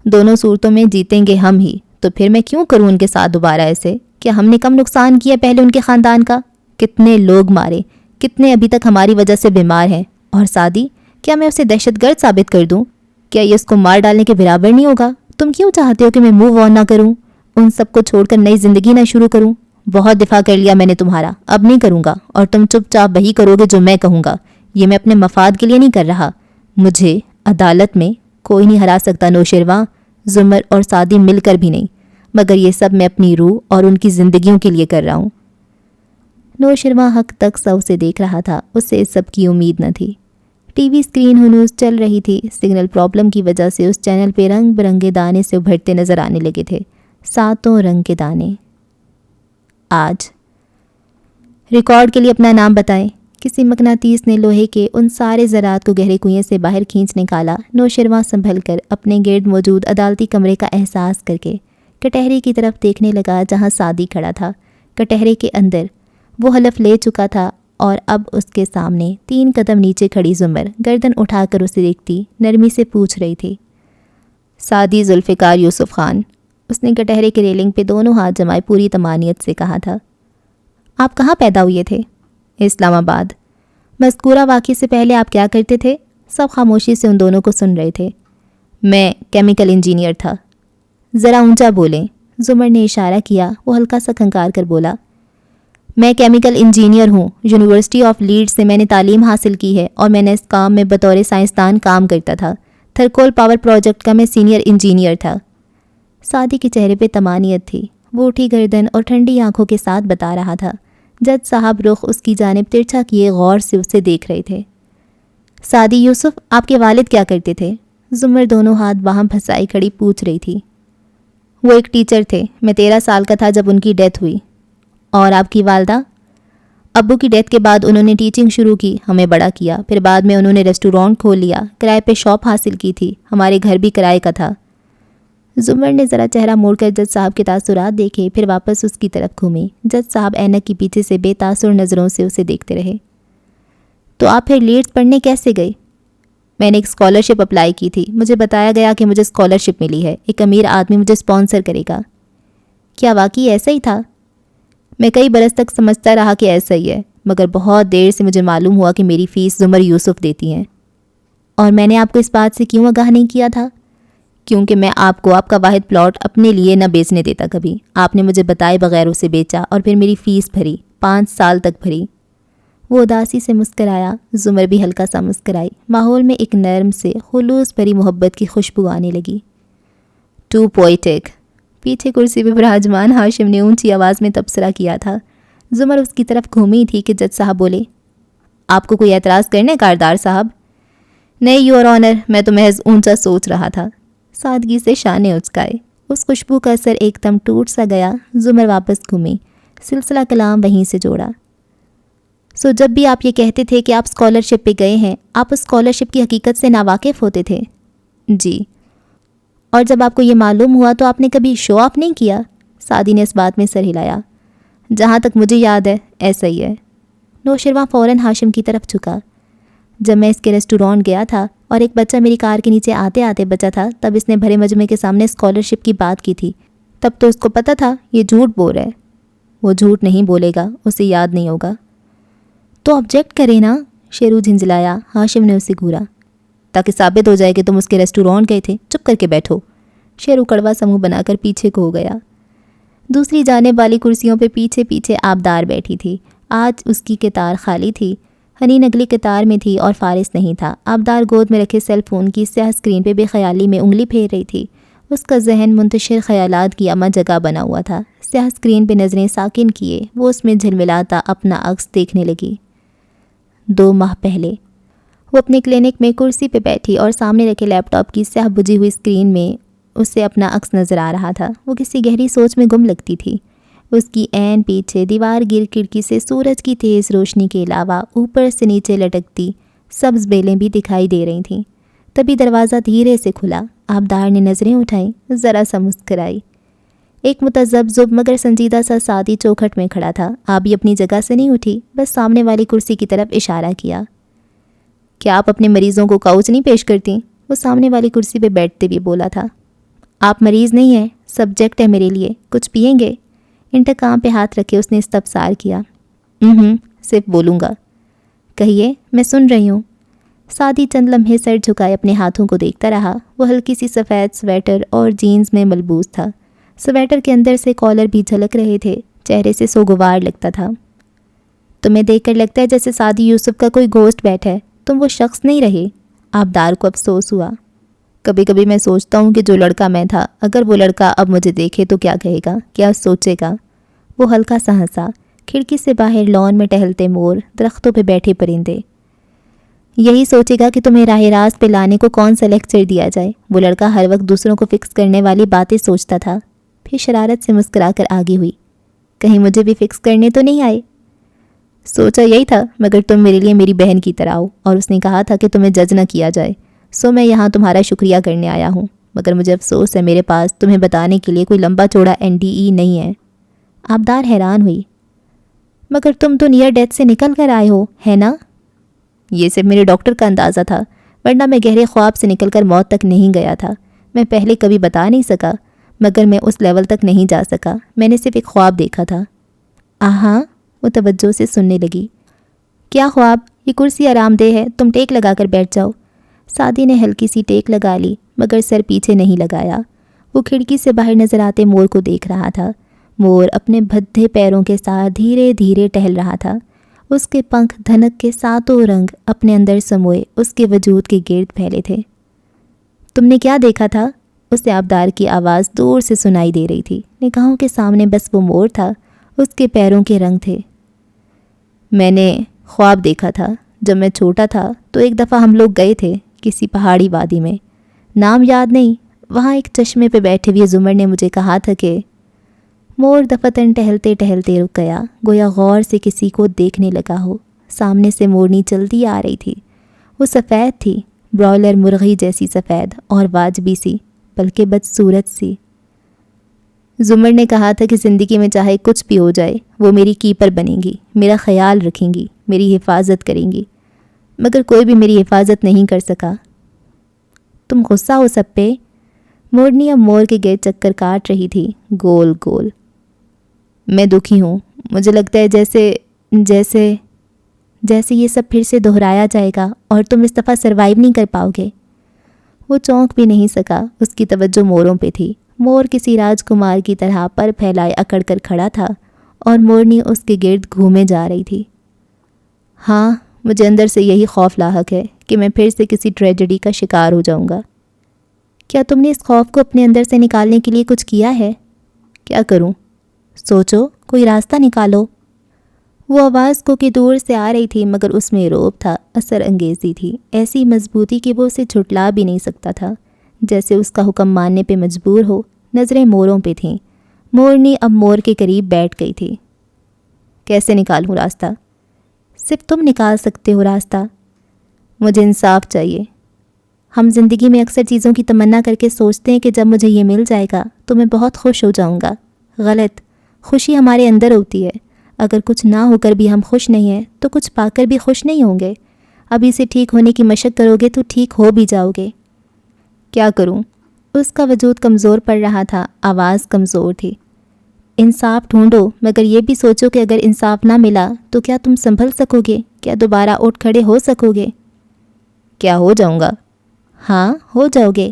دونوں صورتوں میں جیتیں گے ہم ہی. تو پھر میں کیوں کروں ان کے ساتھ دوبارہ ایسے؟ کیا ہم نے کم نقصان کیا پہلے ان کے خاندان کا؟ کتنے لوگ مارے، کتنے ابھی تک ہماری وجہ سے بیمار ہیں. اور سعدی، کیا میں اسے دہشت گرد ثابت کر دوں؟ کیا یہ اس کو مار ڈالنے کے برابر نہیں ہوگا؟ تم کیوں چاہتے ہو کہ میں موو آن نہ کروں، ان سب کو چھوڑ کر نئی زندگی نہ شروع کروں؟ بہت دفاع کر لیا میں نے تمہارا، اب نہیں کروں گا. اور تم چپ چاپ وہی کرو گے جو میں کہوں گا. یہ میں اپنے مفاد کے لیے نہیں کر رہا. مجھے عدالت میں کوئی نہیں ہرا سکتا نوشرواں، زمر اور سعدی مل کر بھی نہیں. مگر یہ سب میں اپنی روح اور ان کی زندگیوں کے لیے کر رہا ہوں. نوشرواں حق تک سو سے دیکھ رہا تھا. اس سے اس سب کی امید نہ تھی. ٹی وی اسکرین ہنوز چل رہی تھی. سگنل پرابلم کی وجہ سے اس چینل پہ رنگ برنگے دانے سے ابھرتے نظر آنے لگے تھے. 7 رنگ کے دانے. آج ریکارڈ کے لیے اپنا نام بتائیں. کسی مقناطیس نے لوہے کے ان سارے ذرات کو گہرے کنویں سے باہر کھینچ نکالا. نوشرواں سنبھل کر اپنے گرد موجود عدالتی کمرے کا احساس کر کے کٹہرے کی طرف دیکھنے لگا جہاں سعدی کھڑا تھا. کٹہرے کے اندر وہ حلف لے چکا تھا اور اب اس کے سامنے 3 قدم نیچے کھڑی زمر گردن اٹھا کر اسے دیکھتی نرمی سے پوچھ رہی تھی. سعدی ذوالفقار یوسف خان. اس نے کٹہرے کے ریلنگ پہ دونوں ہاتھ جمائے پوری طمانیت سے کہا تھا. آپ کہاں پیدا ہوئے تھے؟ اسلام آباد. مذکورہ واقعے سے پہلے آپ کیا کرتے تھے؟ سب خاموشی سے ان دونوں کو سن رہے تھے. میں کیمیکل انجینئر تھا. ذرا اونچا بولیں. زمر نے اشارہ کیا. وہ ہلکا سا کھنکار کر بولا. میں کیمیکل انجینئر ہوں. یونیورسٹی آف لیڈ سے میں نے تعلیم حاصل کی ہے اور میں نے اس کام میں بطور سائنسدان کام کرتا تھا. تھرکول پاور پروجیکٹ کا میں سینئر انجینئر تھا. سعدی کے چہرے پہ طمانیت تھی. وہ اٹھی گردن اور ٹھنڈی آنکھوں کے ساتھ بتا رہا تھا. جج صاحب رخ اس کی جانب ترچھا کیے غور سے اسے دیکھ رہے تھے. سعدی یوسف، آپ کے والد کیا کرتے تھے؟ زمر دونوں ہاتھ باہم پھنسائی کھڑی پوچھ رہی تھی. وہ ایک ٹیچر تھے. میں 13 سال کا تھا جب ان کی ڈیتھ ہوئی. اور آپ کی والدہ؟ ابو کی ڈیتھ کے بعد انہوں نے ٹیچنگ شروع کی، ہمیں بڑا کیا. پھر بعد میں انہوں نے ریسٹورانٹ کھول لیا. کرائے پہ شاپ حاصل کی تھی. ہمارے گھر بھی کرائے کا تھا. زمر نے ذرا چہرہ موڑ کر جج صاحب کے تاثرات دیکھے، پھر واپس اس کی طرف گھومی. جج صاحب اینک کی پیچھے سے بے تاثر نظروں سے اسے دیکھتے رہے. تو آپ پھر لیڈز پڑھنے کیسے گئے؟ میں نے ایک اسکالرشپ اپلائی کی تھی. مجھے بتایا گیا کہ مجھے اسکالرشپ ملی ہے. ایک امیر آدمی مجھے اسپانسر کرے گا. کیا واقعی ایسا ہی تھا؟ میں کئی برس تک سمجھتا رہا کہ ایسا ہی ہے، مگر بہت دیر سے مجھے معلوم ہوا کہ میری فیس زمر یوسف دیتی ہیں. اور میں نے آپ کو اس بات سے کیوں آگاہ نہیں کیا تھا؟ کیونکہ میں آپ کو آپ کا واحد پلاٹ اپنے لیے نہ بیچنے دیتا کبھی. آپ نے مجھے بتائے بغیر اسے بیچا اور پھر میری فیس بھری. 5 سال تک بھری. وہ اداسی سے مسکرایا. زمر بھی ہلکا سا مسکرائی. ماحول میں ایک نرم سے خلوص بھری محبت کی خوشبو آنے لگی. Too poetic. پیچھے کرسی پہ براجمان ہاشم نے اونچی آواز میں تبصرہ کیا تھا. زمر اس کی طرف گھومی تھی کہ جج صاحب بولے، آپ کو کوئی اعتراض کرنے کاردار صاحب؟ نہیں یور آنر، میں تو محض اونچا سوچ رہا تھا۔ سادگی سے شانے اچکائے۔ اس خوشبو کا اثر ایک دم ٹوٹ سا گیا۔ زمر واپس گھومی، سلسلہ کلام وہیں سے جوڑا۔ سو جب بھی آپ یہ کہتے تھے کہ آپ اسکالرشپ پہ گئے ہیں، آپ اس اسکالرشپ کی حقیقت سے ناواقف ہوتے تھے؟ جی۔ اور جب آپ کو یہ معلوم ہوا تو آپ نے کبھی شو آف نہیں کیا؟ سعدی نے اس بات میں سر ہلایا۔ جہاں تک مجھے یاد ہے ایسا ہی ہے۔ نوشرواں فوراً ہاشم کی طرف جھکا۔ جب میں اس کے ریسٹورانٹ گیا تھا اور ایک بچہ میری کار کے نیچے آتے آتے بچا تھا، تب اس نے بھرے مجمع کے سامنے اسکالرشپ کی بات کی تھی۔ تب تو اس کو پتہ تھا یہ جھوٹ بول رہا ہے۔ وہ جھوٹ نہیں بولے گا، اسے یاد نہیں ہوگا۔ تو آبجیکٹ کرے نا، شیرو جھنجھلایا۔ ہاشم نے اسے گھورا۔ تاکہ ثابت ہو جائے کہ تم اس کے ریسٹورانٹ گئے تھے، چپ کر کے بیٹھو۔ شیرو کڑوا سا منہ بنا کر پیچھے کو ہو گیا۔ دوسری جانب والی کرسیوں پہ پیچھے پیچھے آبدار بیٹھی تھی۔ آج اس کی قطار خالی تھی۔ حنین اگلی قطار میں تھی اور فارس نہیں تھا۔ آبدار گود میں رکھے سیل فون کی سیاہ اسکرین پہ بے خیالی میں انگلی پھیر رہی تھی۔ اس کا ذہن منتشر خیالات کی اما جگہ بنا ہوا تھا۔ سیاہ اسکرین پہ نظریں ساکن کیے وہ اس میں جھلملاتا اپنا عکس دیکھنے لگی۔ 2 ماہ پہلے وہ اپنے کلینک میں کرسی پہ بیٹھی اور سامنے رکھے لیپ ٹاپ کی سیاہ بجھی ہوئی اسکرین میں اسے اپنا عکس نظر آ رہا تھا۔ وہ کسی گہری سوچ میں گم لگتی تھی۔ اس کی عین پیچھے دیوار گر کھڑکی سے سورج کی تیز روشنی کے علاوہ اوپر سے نیچے لٹکتی سبز بیلیں بھی دکھائی دے رہی تھیں۔ تبھی دروازہ دھیرے سے کھلا۔ آبدار نے نظریں اٹھائیں، ذرا سا مسکرائی۔ ایک متذبذب مگر سنجیدہ سا سعدی چوکھٹ میں کھڑا تھا۔ آبی اپنی جگہ سے نہیں اٹھی، بس سامنے والی کرسی کی طرف اشارہ کیا۔ کیا آپ اپنے مریضوں کو کاؤچ نہیں پیش کرتی؟ وہ سامنے والی کرسی پہ بیٹھتے بھی بولا تھا۔ آپ مریض نہیں ہیں، سبجیکٹ ہے میرے لیے، کچھ پئیں گے؟ انتقام پہ ہاتھ رکھے اس نے استفسار کیا۔ صرف بولوں گا۔ کہیے، میں سن رہی ہوں۔ سعدی چند لمحے سر جھکائے اپنے ہاتھوں کو دیکھتا رہا۔ وہ ہلکی سی سفید سویٹر اور جینز میں ملبوس تھا۔ سویٹر کے اندر سے کالر بھی جھلک رہے تھے، چہرے سے سوگوار لگتا تھا۔ تمہیں دیکھ کر لگتا ہے جیسے سعدی یوسف کا کوئی گھوسٹ بیٹھا ہے، تم وہ شخص نہیں رہے۔ آبدار کو افسوس ہوا۔ کبھی کبھی میں سوچتا ہوں کہ جو لڑکا میں تھا، اگر وہ لڑکا اب مجھے دیکھے تو کیا کہے گا، کیا سوچے گا؟ وہ ہلکا سا ہنسا۔ کھڑکی سے باہر لان میں ٹہلتے مور، درختوں پہ بیٹھے پرندے۔ یہی سوچے گا کہ تمہیں راہ راست پہ لانے کو کون سا لیکچر دیا جائے۔ وہ لڑکا ہر وقت دوسروں کو فکس کرنے والی باتیں سوچتا تھا۔ پھر شرارت سے مسکرا کر آگے ہوئی۔ کہیں مجھے بھی فکس کرنے تو نہیں آئے؟ سوچا یہی تھا، مگر تم میرے لیے میری بہن کی طرح ہو، اور اس نے کہا تھا کہ تمہیں جج نہ کیا جائے، سو میں یہاں تمہارا شکریہ کرنے آیا ہوں۔ مگر مجھے افسوس ہے میرے پاس تمہیں بتانے کے لیے کوئی لمبا چوڑا NDE نہیں ہے۔ آبدار حیران ہوئی۔ مگر تم تو نیئر ڈیتھ سے نکل کر آئے ہو، ہے نا؟ یہ صرف میرے ڈاکٹر کا اندازہ تھا، ورنہ میں گہرے خواب سے نکل کر موت تک نہیں گیا تھا۔ میں پہلے کبھی بتا نہیں سکا، مگر میں اس لیول تک نہیں جا سکا۔ میں نے صرف ایک خواب دیکھا تھا۔ آہاں، وہ توجہ سے سننے لگی۔ کیا خواب؟ یہ کرسی آرام دہ ہے، تم ٹیک لگا کر بیٹھ جاؤ۔ سعدی نے ہلکی سی ٹیک لگا لی، مگر سر پیچھے نہیں لگایا۔ وہ کھڑکی سے باہر نظر آتے مور کو دیکھ رہا تھا۔ مور اپنے بھدے پیروں کے ساتھ دھیرے دھیرے ٹہل رہا تھا۔ اس کے پنکھ دھنک کے ساتوں رنگ اپنے اندر سموئے اس کے وجود کے گرد پھیلے تھے۔ تم نے کیا دیکھا تھا؟ اسے آبدار کی آواز دور سے سنائی دے رہی تھی۔ نگاہوں کے سامنے بس وہ مور تھا، اس کے پیروں کے رنگ تھے۔ میں نے خواب دیکھا تھا جب میں چھوٹا تھا، تو ایک دفعہ ہم لوگ گئے تھے کسی پہاڑی وادی میں، نام یاد نہیں۔ وہاں ایک چشمے پہ بیٹھے ہوئے زمر نے مجھے کہا تھا کہ… مور دفتن ٹہلتے ٹہلتے رک گیا، گویا غور سے کسی کو دیکھنے لگا ہو۔ سامنے سے مورنی چلتی آ رہی تھی۔ وہ سفید تھی، برائلر مرغی جیسی سفید اور واجبی سی، بلکہ بدصورت سی۔ زمر نے کہا تھا کہ زندگی میں چاہے کچھ بھی ہو جائے، وہ میری کیپر بنیں گی، میرا خیال رکھیں گی، میری حفاظت کریں گی، مگر کوئی بھی میری حفاظت نہیں کر سکا۔ تم غصہ ہو سب پہ؟ مورنی اب مور کے گرد چکر کاٹ رہی تھی، گول گول۔ میں دکھی ہوں، مجھے لگتا ہے جیسے یہ سب پھر سے دہرایا جائے گا اور تم اس دفعہ سروائیو نہیں کر پاؤ گے۔ وہ چونک بھی نہیں سکا، اس کی توجہ موروں پہ تھی۔ مور کسی راج کمار کی طرح پر پھیلائے اکڑ کر کھڑا تھا اور مورنی اس کے گرد گھومے جا رہی تھی۔ ہاں، مجھے اندر سے یہی خوف لاحق ہے کہ میں پھر سے کسی ٹریجڈی کا شکار ہو جاؤں گا۔ کیا تم نے اس خوف کو اپنے اندر سے نکالنے کے لیے کچھ کیا ہے؟ کیا کروں؟ سوچو، کوئی راستہ نکالو۔ وہ آواز کو کہ دور سے آ رہی تھی مگر اس میں روب تھا، اثر انگیزی تھی، ایسی مضبوطی کہ وہ اسے جھٹلا بھی نہیں سکتا تھا، جیسے اس کا حکم ماننے پہ مجبور ہو۔ نظریں موروں پہ تھیں۔ مورنی اب مور کے قریب بیٹھ گئی تھی۔ کیسے نکالوں راستہ؟ صرف تم نکال سکتے ہو راستہ۔ مجھے انصاف چاہیے۔ ہم زندگی میں اکثر چیزوں کی تمنا کر کے سوچتے ہیں کہ جب مجھے یہ مل جائے گا تو میں بہت خوش ہو جاؤں گا۔ غلط۔ خوشی ہمارے اندر ہوتی ہے۔ اگر کچھ نہ ہو کر بھی ہم خوش نہیں ہیں تو کچھ پا کر بھی خوش نہیں ہوں گے۔ ابھی سے ٹھیک ہونے کی مشق کرو گے تو ٹھیک ہو بھی جاؤ گے۔ کیا کروں؟ اس کا وجود کمزور پڑ رہا تھا، آواز کمزور تھی۔ انصاف ڈھونڈو، مگر یہ بھی سوچو کہ اگر انصاف نہ ملا تو کیا تم سنبھل سکو گے؟ کیا دوبارہ اٹھ کھڑے ہو سکو گے؟ کیا ہو جاؤں گا؟ ہاں، ہو جاؤ گے۔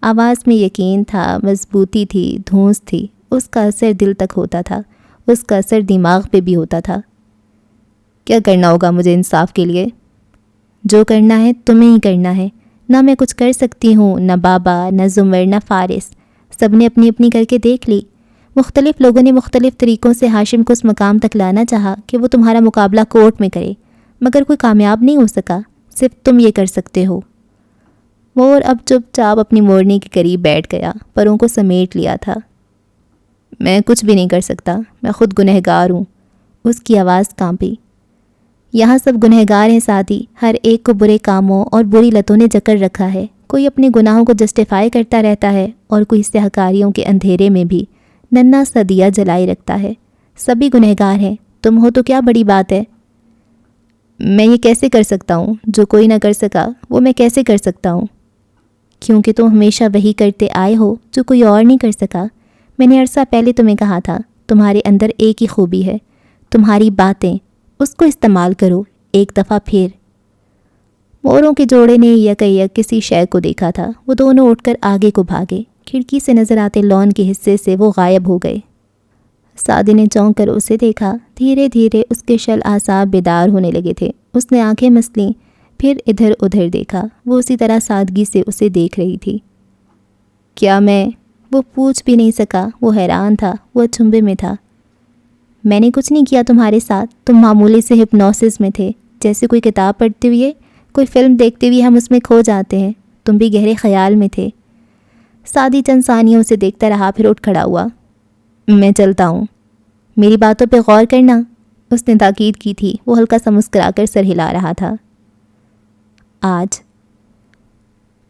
آواز میں یقین تھا، مضبوطی تھی، دھونس تھی۔ اس کا اثر دل تک ہوتا تھا، اس کا اثر دماغ پہ بھی ہوتا تھا۔ کیا کرنا ہوگا مجھے انصاف کے لیے؟ جو کرنا ہے تمہیں ہی کرنا ہے۔ نہ میں کچھ کر سکتی ہوں، نہ بابا، نہ زمر، نہ فارس۔ سب نے اپنی اپنی کر کے دیکھ لی۔ مختلف لوگوں نے مختلف طریقوں سے ہاشم کو اس مقام تک لانا چاہا کہ وہ تمہارا مقابلہ کورٹ میں کرے، مگر کوئی کامیاب نہیں ہو سکا۔ صرف تم یہ کر سکتے ہو۔ مور اب چپ چاپ اپنی مورنی کے قریب بیٹھ گیا، پروں کو سمیٹ لیا تھا۔ میں کچھ بھی نہیں کر سکتا، میں خود گنہگار ہوں۔ اس کی آواز کانپی۔ یہاں سب گنہگار ہیں ساتھی، ہر ایک کو برے کاموں اور بری لتوں نے جکڑ رکھا ہے۔ کوئی اپنے گناہوں کو جسٹیفائی کرتا رہتا ہے اور کوئی سیاہکاریوں کے اندھیرے میں بھی ننھا سا دیا جلائی رکھتا ہے۔ سبھی گنہگار ہیں، تم ہو تو کیا بڑی بات ہے؟ میں یہ کیسے کر سکتا ہوں جو کوئی نہ کر سکا؟ وہ میں کیسے کر سکتا ہوں؟ کیونکہ تم ہمیشہ وہی کرتے آئے ہو جو کوئی اور نہیں کر سکا۔ میں نے عرصہ پہلے تمہیں کہا تھا، تمہارے اندر ایک ہی خوبی ہے، تمہاری باتیں، اس کو استعمال کرو۔ ایک دفعہ پھر۔ موروں کے جوڑے نے یک کسی شے کو دیکھا تھا۔ وہ دونوں اٹھ کر آگے کو بھاگے۔ کھڑکی سے نظر آتے لان کے حصے سے وہ غائب ہو گئے۔ سعدی نے چونک کر اسے دیکھا۔ دھیرے دھیرے اس کے شل اعصاب بیدار ہونے لگے تھے۔ اس نے آنکھیں مسلیں، پھر ادھر ادھر دیکھا۔ وہ اسی طرح سادگی سے اسے دیکھ رہی تھی۔ کیا میں؟ وہ پوچھ بھی نہیں سکا۔ وہ حیران تھا، وہ اچنبھے میں تھا۔ میں نے کچھ نہیں کیا تمہارے ساتھ، تم معمولی سے ہپنوسس میں تھے، جیسے کوئی کتاب پڑھتے ہوئے، کوئی فلم دیکھتے ہوئے ہم اس میں کھو جاتے ہیں۔ تم بھی گہرے خیال میں تھے۔ سعدی چند ثانیوں سے دیکھتا رہا، پھر اٹھ کھڑا ہوا۔ میں چلتا ہوں، میری باتوں پہ غور کرنا، اس نے تاکید کی تھی۔ وہ ہلکا سا مسکرا کر سر ہلا رہا تھا۔ آج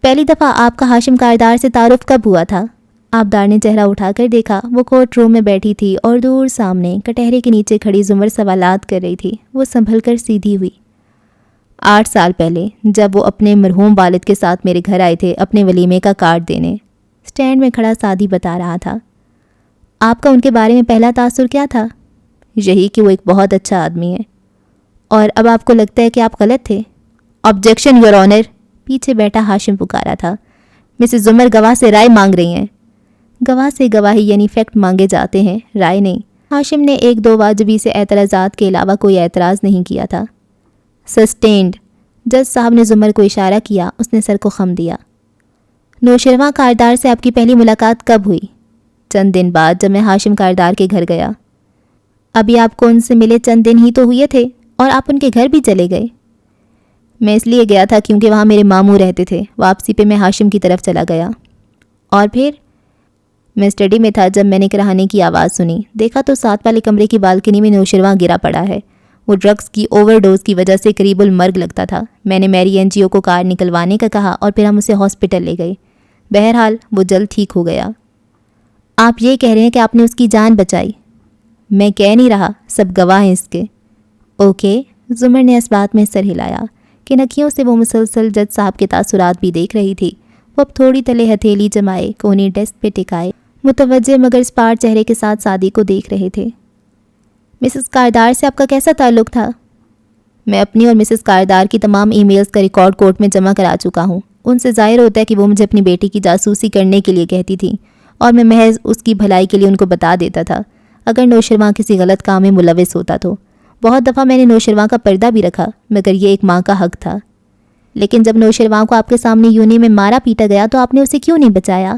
پہلی دفعہ آپ کا ہاشم کاردار سے تعارف کب ہوا تھا؟ آبدار نے چہرہ اٹھا کر دیکھا۔ وہ کورٹ روم میں بیٹھی تھی اور دور سامنے کٹہرے کے نیچے کھڑی زمر سوالات کر رہی تھی۔ وہ سنبھل کر سیدھی ہوئی۔ 8 سال پہلے، جب وہ اپنے مرحوم والد کے ساتھ میرے گھر آئے تھے اپنے ولیمے کا کارڈ دینے، سٹینڈ میں کھڑا سعدی بتا رہا تھا۔ آپ کا ان کے بارے میں پہلا تاثر کیا تھا؟ یہی کہ وہ ایک بہت اچھا آدمی ہے۔ اور اب آپ کو لگتا ہے کہ آپ غلط تھے؟ آبجیکشن یور آنر، پیچھے بیٹھا ہاشم پکارا تھا۔ مسز زمر گواہ سے رائے مانگ رہی ہیں۔ گواہ سے گواہی یعنی فیکٹ مانگے جاتے ہیں، رائے نہیں۔ ہاشم نے 1-2 واجبی سے اعتراضات کے علاوہ کوئی اعتراض نہیں کیا تھا۔ سسٹینڈ، جج صاحب نے زمر کو اشارہ کیا۔ اس نے سر کو خم دیا۔ نوشرواں کاردار سے آپ کی پہلی ملاقات کب ہوئی؟ چند دن بعد، جب میں ہاشم کاردار کے گھر گیا۔ ابھی آپ کو ان سے ملے چند دن ہی تو ہوئے تھے اور آپ ان کے گھر بھی چلے گئے۔ میں اس لیے گیا تھا کیونکہ وہاں میرے ماموں رہتے تھے۔ واپسی پہ میں ہاشم کی طرف چلا گیا۔ اور پھر میں اسٹڈی میں تھا جب میں نے کراہنے کی آواز سنی۔ دیکھا تو ساتھ والے کمرے کی بالکنی میں نوشرواں گرا پڑا ہے۔ وہ ڈرگز کی اوور ڈوز کی وجہ سے قریب المرگ لگتا تھا۔ میں نے میری این جی او کو کار نکلوانے کا کہا اور پھر ہم اسے ہاسپٹل لے گئے۔ بہرحال وہ جلد ٹھیک ہو گیا۔ آپ یہ کہہ رہے ہیں کہ آپ نے اس کی جان بچائی؟ میں کہہ نہیں رہا، سب گواہ ہیں اس کے۔ اوکے، زمر نے اس بات میں سر ہلایا کہ نکیوں سے وہ مسلسل جج صاحب کے تاثرات بھی دیکھ رہی تھی۔ وہ اب تھوڑی تلے ہتھیلی جمائے، کونی ڈیسک پہ ٹکائے، متوجہ مگر اسپاٹ چہرے کے ساتھ سعدی کو دیکھ رہے تھے۔ مسز کاردار سے آپ کا کیسا تعلق تھا؟ میں اپنی اور مسز کاردار کی تمام ای میلز کا ریکارڈ کورٹ میں جمع کرا چکا ہوں۔ ان سے ظاہر ہوتا ہے کہ وہ مجھے اپنی بیٹی کی جاسوسی کرنے کے لیے کہتی تھیں اور میں محض اس کی بھلائی کے لیے ان کو بتا دیتا تھا اگر نوشرواں کسی غلط کام میں ملوث ہوتا تو۔ بہت دفعہ میں نے نوشرواں کا پردہ بھی رکھا، مگر یہ ایک ماں کا حق تھا۔ لیکن جب نوشرواں کو آپ کے سامنے یونی میں مارا پیٹا گیا تو آپ نے اسے کیوں نہیں بچایا؟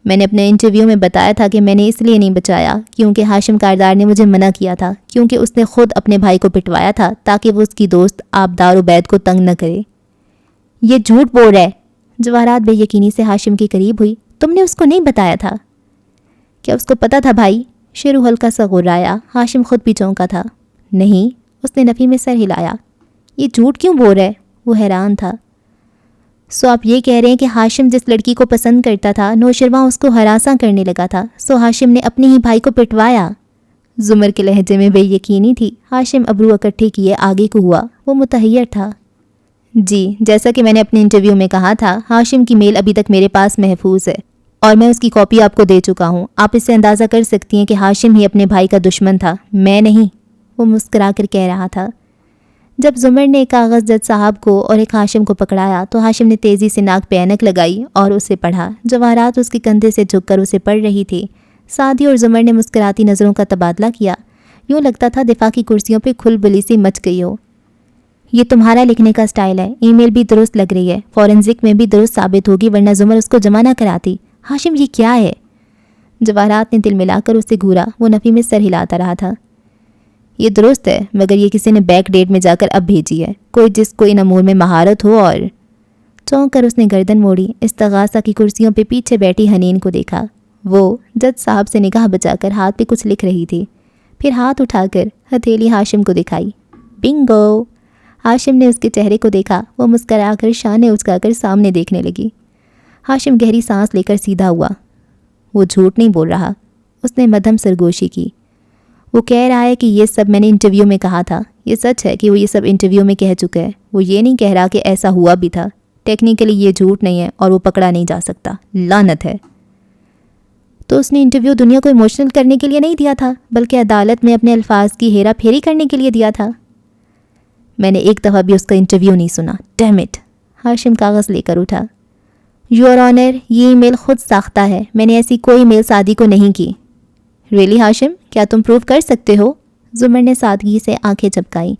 میں نے اپنے انٹرویو میں بتایا تھا کہ میں نے اس لیے نہیں بچایا کیونکہ ہاشم کاردار نے مجھے منع کیا تھا، کیونکہ اس نے خود اپنے بھائی کو پٹوایا تھا تاکہ وہ اس کی دوست آبدار عبید کو تنگ نہ کرے۔ یہ جھوٹ بول رہا ہے۔ جواہرات بے یقینی سے ہاشم کے قریب ہوئی۔ تم نے اس کو نہیں بتایا تھا؟ کیا اس کو پتہ تھا بھائی؟ شیرو ہلکا سا غرایا۔ ہاشم خود بھی چونکا تھا۔ نہیں، اس نے نفی میں سر ہلایا۔ یہ جھوٹ کیوں بول رہا ہے؟ وہ حیران تھا۔ سو آپ یہ کہہ رہے ہیں کہ ہاشم جس لڑکی کو پسند کرتا تھا نوشرواں اس کو ہراساں کرنے لگا تھا، سو ہاشم نے اپنے ہی بھائی کو پٹوایا؟ زمر کے لہجے میں بے یقینی تھی۔ ہاشم ابرو اکٹھے کیے آگے کو ہوا۔ وہ متحیر تھا۔ جی، جیسا کہ میں نے اپنے انٹرویو میں کہا تھا، ہاشم کی میل ابھی تک میرے پاس محفوظ ہے اور میں اس کی کاپی آپ کو دے چکا ہوں۔ آپ اس سے اندازہ کر سکتی ہیں کہ ہاشم ہی اپنے بھائی کا دشمن تھا، میں نہیں، وہ مسکرا کر کہہ رہا تھا۔ جب زمر نے ایک کاغذ جج صاحب کو اور ایک ہاشم کو پکڑایا تو ہاشم نے تیزی سے ناک پہ اینک لگائی اور اسے پڑھا۔ جواہرات اس کے کندھے سے جھک کر اسے پڑھ رہی تھی۔ سعدی اور زمر نے مسکراتی نظروں کا تبادلہ کیا۔ یوں لگتا تھا دفاع کی کرسیوں پہ کھل بلی سی مچ گئی ہو۔ یہ تمہارا لکھنے کا سٹائل ہے، ای میل بھی درست لگ رہی ہے، فورنزک میں بھی درست ثابت ہوگی ورنہ زمر اس کو جمع نہ کراتی۔ ہاشم یہ کیا ہے؟ جواہرات نے دل ملا کر اسے گھورا۔ وہ نفی میں سر ہلاتا رہا تھا۔ یہ درست ہے، مگر یہ کسی نے بیک ڈیٹ میں جا کر اب بھیجی ہے، کوئی جس کو ان امور میں مہارت ہو۔ اور چونک کر اس نے گردن موڑی۔ استغاثہ کی کرسیوں پہ پیچھے بیٹھی حنین کو دیکھا۔ وہ جج صاحب سے نگاہ بچا کر ہاتھ پہ کچھ لکھ رہی تھی، پھر ہاتھ اٹھا کر ہتھیلی ہاشم کو دکھائی۔ بنگو! ہاشم نے اس کے چہرے کو دیکھا۔ وہ مسکرا کر شانے اچکا کر سامنے دیکھنے لگی۔ ہاشم گہری سانس لے کر سیدھا ہوا۔ وہ جھوٹ نہیں بول رہا، اس نے مدھم سرگوشی کی۔ وہ کہہ رہا ہے کہ یہ سب میں نے انٹرویو میں کہا تھا۔ یہ سچ ہے کہ وہ یہ سب انٹرویو میں کہہ چکا ہے۔ وہ یہ نہیں کہہ رہا کہ ایسا ہوا بھی تھا۔ ٹیکنیکلی یہ جھوٹ نہیں ہے اور وہ پکڑا نہیں جا سکتا۔ لعنت ہے۔ تو اس نے انٹرویو دنیا کو ایموشنل کرنے کے لیے نہیں دیا تھا بلکہ عدالت میں اپنے الفاظ کی ہیرا پھیری کرنے کے لیے دیا تھا۔ میں نے ایک دفعہ بھی اس کا انٹرویو نہیں سنا۔ Dam it! ہاشم کاغذ لے کر اٹھا۔ یور آنر، یہ ای میل خود ساختہ ہے، میں نے ایسی کوئی میل سعدی کو نہیں کی۔ ریلی ہاشم، کیا تم پروف کر سکتے ہو؟ زمر نے سادگی سے آنکھیں چپکائیں۔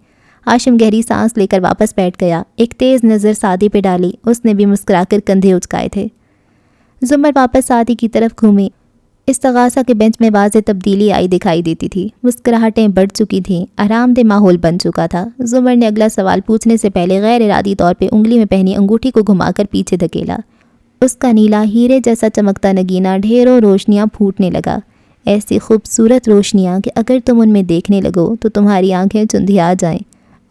ہاشم گہری سانس لے کر واپس بیٹھ گیا۔ ایک تیز نظر سعدی پہ ڈالی۔ اس نے بھی مسکرا کر کندھے اچکائے تھے۔ زمر واپس سعدی کی طرف گھومی۔ استغاثہ کے بینچ میں واضح تبدیلی آئی دکھائی دیتی تھی۔ مسکراہٹیں بڑھ چکی تھیں، آرام دہ ماحول بن چکا تھا۔ زمر نے اگلا سوال پوچھنے سے پہلے غیر ارادی طور پہ انگلی میں پہنی انگوٹھی کو گھما کر پیچھے دھکیلا۔ اس کا نیلا ہیرے جیسا چمکتا نگینہ ڈھیروں روشنیاں پھوٹنے لگا، ایسی خوبصورت روشنیاں کہ اگر تم ان میں دیکھنے لگو تو تمہاری آنکھیں چندھیا جائیں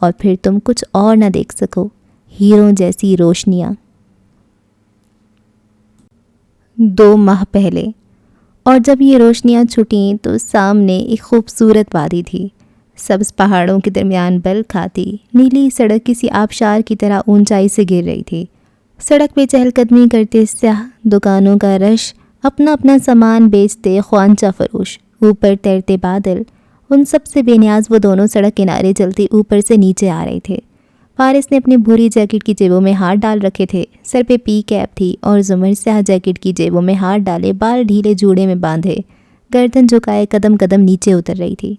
اور پھر تم کچھ اور نہ دیکھ سکو۔ ہیروں جیسی روشنیاں۔ 2 ماہ پہلے، اور جب یہ روشنیاں چھٹیں تو سامنے ایک خوبصورت وادی تھی، سبز پہاڑوں کے درمیان بل کھاتی نیلی سڑک کسی آبشار کی طرح اونچائی سے گر رہی تھی۔ سڑک پہ چہل قدمی کرتے سیاح، دکانوں کا رش، اپنا اپنا سامان بیچتے خوانچہ فروش، اوپر تیرتے بادل، ان سب سے بے نیاز وہ دونوں سڑک کنارے چلتے اوپر سے نیچے آ رہے تھے۔ فارس نے اپنی بھوری جیکٹ کی جیبوں میں ہاتھ ڈال رکھے تھے، سر پہ پی کیپ تھی اور زمر سیاہ جیکٹ کی جیبوں میں ہاتھ ڈالے، بال ڈھیلے جوڑے میں باندھے، گردن جھکائے قدم قدم نیچے اتر رہی تھی۔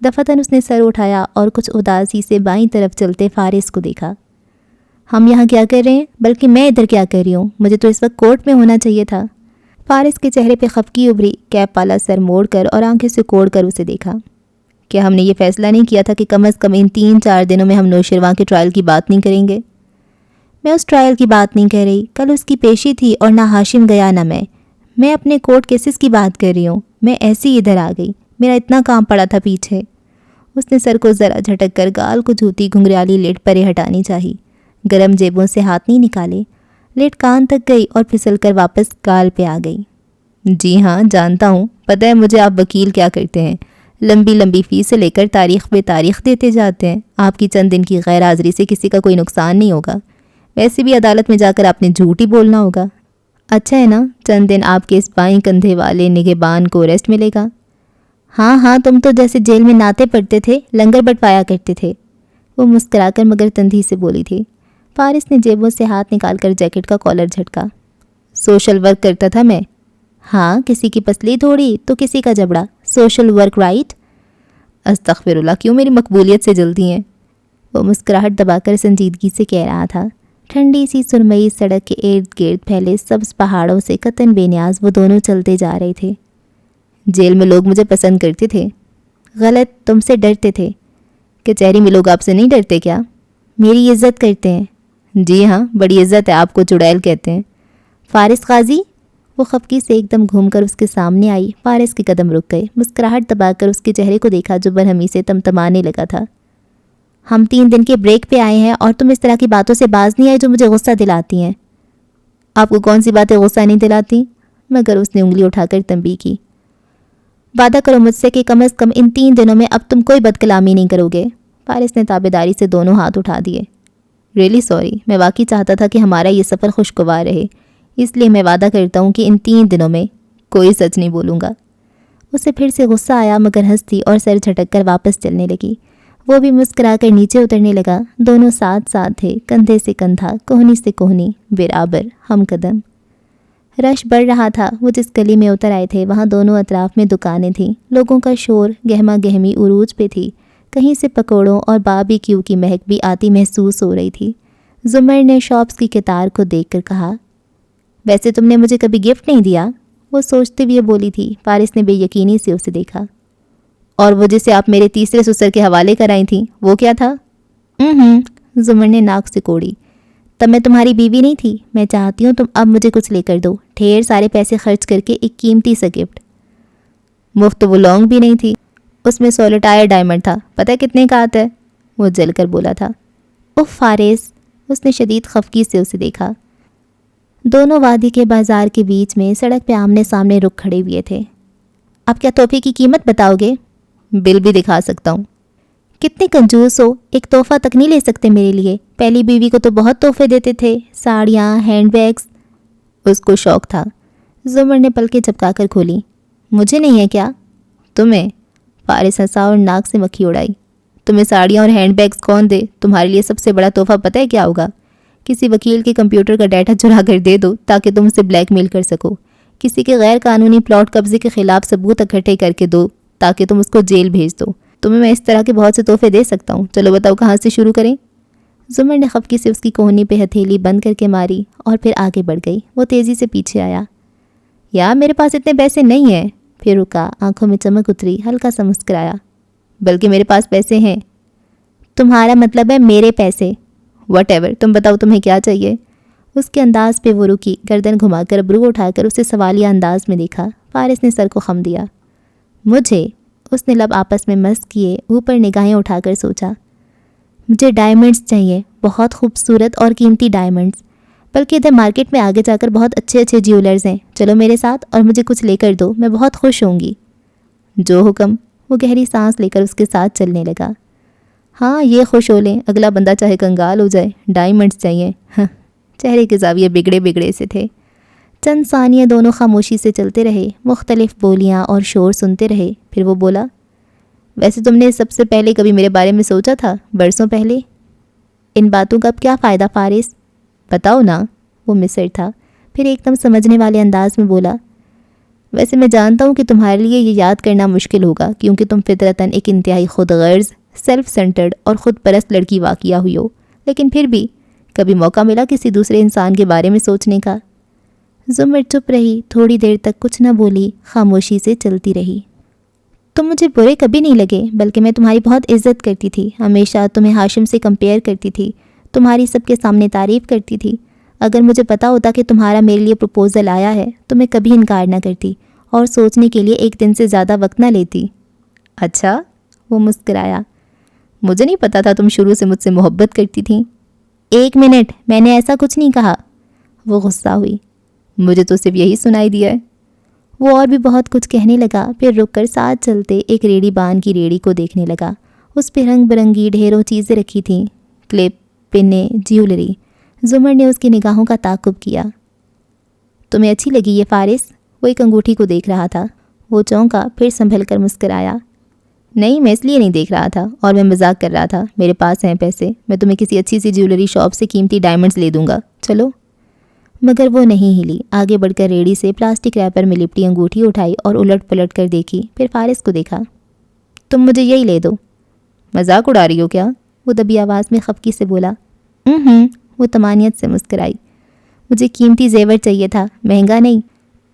دفعتاً اس نے سر اٹھایا اور کچھ اداسی سے بائیں طرف چلتے فارس کو دیکھا۔ ہم یہاں کیا کر رہے ہیں؟ بلکہ میں ادھر کیا کر رہی ہوں؟ مجھے تو اس وقت کورٹ میں ہونا چاہیے تھا۔ فارس کے چہرے پہ خفگی ابھری، کیپ والا سر موڑ کر اور آنکھیں سے کوڑ کر اسے دیکھا۔ کیا ہم نے یہ فیصلہ نہیں کیا تھا کہ کم از کم ان 3-4 دنوں میں ہم نوشرواں کے ٹرائل کی بات نہیں کریں گے؟ میں اس ٹرائل کی بات نہیں کر رہی، کل اس کی پیشی تھی اور نہ ہاشم گیا نہ میں اپنے کورٹ کیسز کی بات کر رہی ہوں۔ میں ایسے ہی ادھر آ گئی، میرا اتنا کام پڑا تھا پیچھے۔ اس نے سر کو ذرا جھٹک کر گال کو جھوتی گھنگریالی لٹ پرے ہٹانی چاہی، گرم جیبوں سے ہاتھ نہیں نکالے۔ لٹ کان تک گئی اور پھسل کر واپس گال پہ آ گئی۔ جی ہاں، جانتا ہوں، پتہ ہے مجھے آپ وکیل کیا کرتے ہیں، لمبی لمبی فیس لے کر تاریخ پہ تاریخ دیتے جاتے ہیں۔ آپ کی چند دن کی غیر حاضری سے کسی کا کوئی نقصان نہیں ہوگا، ویسے بھی عدالت میں جا کر آپ نے جھوٹ ہی بولنا ہوگا۔ اچھا ہے نا، چند دن آپ کے اس بائیں کندھے والے نگہبان کو ریسٹ ملے گا۔ ہاں، تم تو جیسے جیل میں ناطے پڑتے تھے، لنگر بٹوایا کرتے تھے، وہ مسکرا کر مگر تندھی سے بولی تھی۔ فارس نے جیبوں سے ہاتھ نکال کر جیکٹ کا کالر جھٹکا۔ سوشل ورک کرتا تھا میں۔ ہاں، کسی کی پسلی تھوڑی تو کسی کا جبڑا، سوشل ورک رائٹ؟ استغفر اللہ، کیوں میری مقبولیت سے جلتی ہیں؟ وہ مسکراہٹ دبا کر سنجیدگی سے کہہ رہا تھا۔ ٹھنڈی سی سرمئی سڑک کے ارد گرد پھیلے سبز پہاڑوں سے قطن بے نیاز وہ دونوں چلتے جا رہے تھے۔ جیل میں لوگ مجھے پسند کرتے تھے۔ غلط، تم سے ڈرتے تھے۔ کچہری میں لوگ آپ سے نہیں ڈرتے کیا؟ میری عزت کرتے ہیں۔ جی ہاں، بڑی عزت ہے، آپ کو چڑیل کہتے ہیں۔ فارس قاضی؟ وہ خفگی سے ایک دم گھوم کر اس کے سامنے آئی۔ فارس کے قدم رک گئے۔ مسکراہٹ دبا کر اس کے چہرے کو دیکھا جو برہمی سے تمتمانے لگا تھا۔ ہم 3 دن کے بریک پہ آئے ہیں اور تم اس طرح کی باتوں سے باز نہیں آئے جو مجھے غصہ دلاتی ہیں۔ آپ کو کون سی باتیں غصہ نہیں دلاتی؟ مگر اس نے انگلی اٹھا کر تنبیہ کی۔ وعدہ کرو مجھ سے کہ کم از کم ان 3 دنوں میں اب تم کوئی بد کلامی نہیں کرو گے۔ فارس نے تابعداری سے دونوں ہاتھ اٹھا دیے۔ ریئلی سوری، میں واقعی چاہتا تھا کہ ہمارا یہ سفر خوشگوار رہے، اس لیے میں وعدہ کرتا ہوں کہ ان 3 دنوں میں کوئی سچ نہیں بولوں گا۔ اسے پھر سے غصہ آیا مگر ہنسی اور سر جھٹک کر واپس چلنے لگی۔ وہ بھی مسکرا کر نیچے اترنے لگا۔ دونوں ساتھ ساتھ تھے، کندھے سے کندھا، کوہنی سے کوہنی، برابر ہم قدم۔ رش بڑھ رہا تھا۔ وہ جس گلی میں اتر آئے تھے وہاں دونوں اطراف میں دکانیں تھیں۔ لوگوں کا شور گہما گہمی عروج پہ تھی۔ کہیں سے پکوڑوں اور باربی کیو کی مہک بھی آتی محسوس ہو رہی تھی۔ زمر نے شاپس کی قطار کو دیکھ کر کہا، ویسے تم نے مجھے کبھی گفٹ نہیں دیا؟ وہ سوچتے ہوئے بولی تھی۔ فارس نے بے یقینی سے اسے دیکھا۔ اور وہ جسے آپ میرے تیسرے سسر کے حوالے کرائی تھیں وہ کیا تھا؟ زمر نے ناک سے کوڑی۔ تب میں تمہاری بیوی نہیں تھی۔ میں چاہتی ہوں تم اب مجھے کچھ لے کر دو، ڈھیر سارے پیسے خرچ کر کے ایک قیمتی سا گفٹ۔ مفت وہ لونگ بھی نہیں تھی، اس میں سولٹائر ڈائمنڈ تھا، پتہ کتنے کا آتا ہے؟ وہ جل کر بولا تھا۔ اوہ فارس، اس نے شدید خفگی سے اسے دیکھا۔ دونوں وادی کے بازار کے بیچ میں سڑک پہ آمنے سامنے رک کھڑے ہوئے تھے۔ اب کیا تحفے کی قیمت بتاؤ گے؟ بل بھی دکھا سکتا ہوں۔ کتنے کنجوس ہو، ایک تحفہ تک نہیں لے سکتے میرے لیے؟ پہلی بیوی کو تو بہت تحفے دیتے تھے، ساڑیاں، ہینڈ بیگز۔ اس کو شوق تھا۔ زمر نے پلکیں جھپکا کر کھولی۔ مجھے نہیں ہے کیا؟ تمہیں؟ فارس ہنسا اور ناک سے مکھی اڑائی۔ تمہیں ساڑیاں اور ہینڈ بیگز کون دے؟ تمہارے لیے سب سے بڑا تحفہ پتہ ہے کیا ہوگا؟ کسی وکیل کے کمپیوٹر کا ڈیٹا چرا کر دے دو تاکہ تم اسے بلیک میل کر سکو۔ کسی کے غیر قانونی پلاٹ قبضے کے خلاف ثبوت اکٹھے کر کے دو تاکہ تم اس کو جیل بھیج دو۔ تمہیں میں اس طرح کے بہت سے تحفے دے سکتا ہوں، چلو بتاؤ کہاں سے شروع کریں؟ زمر نے خفگی سے اس کی کوہنی پہ ہتھیلی بند کر کے ماری اور پھر آگے بڑھ گئی۔ وہ تیزی سے پیچھے آیا۔ یار میرے پاس اتنے پیسے نہیں ہیں۔ پھر رکا، آنکھوں میں چمک اتری، ہلکا سا مسکرایا۔ بلکہ میرے پاس پیسے ہیں۔ تمہارا مطلب ہے میرے پیسے؟ واٹ ایور، تم بتاؤ تمہیں کیا چاہیے؟ اس کے انداز پہ وہ رکی، گردن گھما کر ابرو اٹھا کر اسے سوالیہ انداز میں دیکھا۔ فارس نے سر کو خم دیا۔ مجھے؟ اس نے لب آپس میں مس کیے، اوپر نگاہیں اٹھا کر سوچا۔ مجھے ڈائمنڈز چاہیے، بہت خوبصورت اور قیمتی ڈائمنڈز۔ بلکہ ادھر مارکیٹ میں آگے جا کر بہت اچھے اچھے جیولرز ہیں، چلو میرے ساتھ اور مجھے کچھ لے کر دو، میں بہت خوش ہوں گی۔ جو حکم۔ وہ گہری سانس لے کر اس کے ساتھ چلنے لگا۔ ہاں یہ خوش ہو لیں، اگلا بندہ چاہے کنگال ہو جائے، ڈائمنڈز چاہیے۔ چہرے کے زاویے بگڑے بگڑے سے تھے۔ چند ثانیے دونوں خاموشی سے چلتے رہے، مختلف بولیاں اور شور سنتے رہے۔ پھر وہ بولا، ویسے تم نے سب سے پہلے کبھی میرے بارے میں سوچا تھا؟ برسوں پہلے؟ ان باتوں کا اب کیا فائدہ فارس؟ بتاؤ نا۔ وہ مصر تھا، پھر ایک دم سمجھنے والے انداز میں بولا، ویسے میں جانتا ہوں کہ تمہارے لیے یہ یاد کرنا مشکل ہوگا کیونکہ تم فطرتاً ایک انتہائی خود غرض، سیلف سینٹرڈ اور خود پرست لڑکی واقعہ ہوئی ہو، لیکن پھر بھی کبھی موقع ملا کسی دوسرے انسان کے بارے میں سوچنے کا؟ زمر چپ رہی، تھوڑی دیر تک کچھ نہ بولی، خاموشی سے چلتی رہی۔ تم مجھے برے کبھی نہیں لگے، بلکہ میں تمہاری بہت عزت کرتی تھی، ہمیشہ تمہیں ہاشم سے کمپیئر کرتی تھی، تمہاری سب کے سامنے تعریف کرتی تھی۔ اگر مجھے پتا ہوتا کہ تمہارا میرے لیے پروپوزل آیا ہے تو میں کبھی انکار نہ کرتی اور سوچنے کے لیے ایک دن سے زیادہ وقت نہ لیتی۔ اچھا؟ وہ مسکرایا۔ مجھے نہیں پتا تھا تم شروع سے مجھ سے محبت کرتی تھیں۔ 1 منٹ، میں نے ایسا کچھ نہیں کہا۔ وہ غصہ ہوئی۔ مجھے تو صرف یہی سنائی دیا ہے۔ وہ اور بھی بہت کچھ کہنے لگا، پھر رک کر ساتھ چلتے ایک ریڑھی بان کی ریڑھی کو دیکھنے لگا۔ اس پہ رنگ برنگی ڈھیروں چیزیں رکھی تھیں، کلپ، پنیں، جیولری۔ زمر نے اس کی نگاہوں کا تعاقب کیا۔ تمہیں اچھی لگی یہ فارس؟ وہ ایک انگوٹھی کو دیکھ رہا تھا۔ وہ چونکا، پھر سنبھل کر مسکرایا۔ نہیں، میں اس لیے نہیں دیکھ رہا تھا، اور میں مذاق کر رہا تھا، میرے پاس ہیں پیسے، میں تمہیں کسی اچھی سی جیولری شاپ سے قیمتی ڈائمنڈز لے دوں گا، چلو۔ مگر وہ نہیں ہلی، آگے بڑھ کر ریڑھی سے پلاسٹک ریپر میں لپٹی انگوٹھی اٹھائی اور الٹ پلٹ کر دیکھی، پھر فارس کو دیکھا۔ تم مجھے یہی لے دو۔ مذاق اڑا رہی ہو کیا؟ وہ دبی آواز میں خفگی سے بولا۔ وہ طمانیت سے مسکرائی۔ مجھے قیمتی زیور چاہیے تھا، مہنگا نہیں۔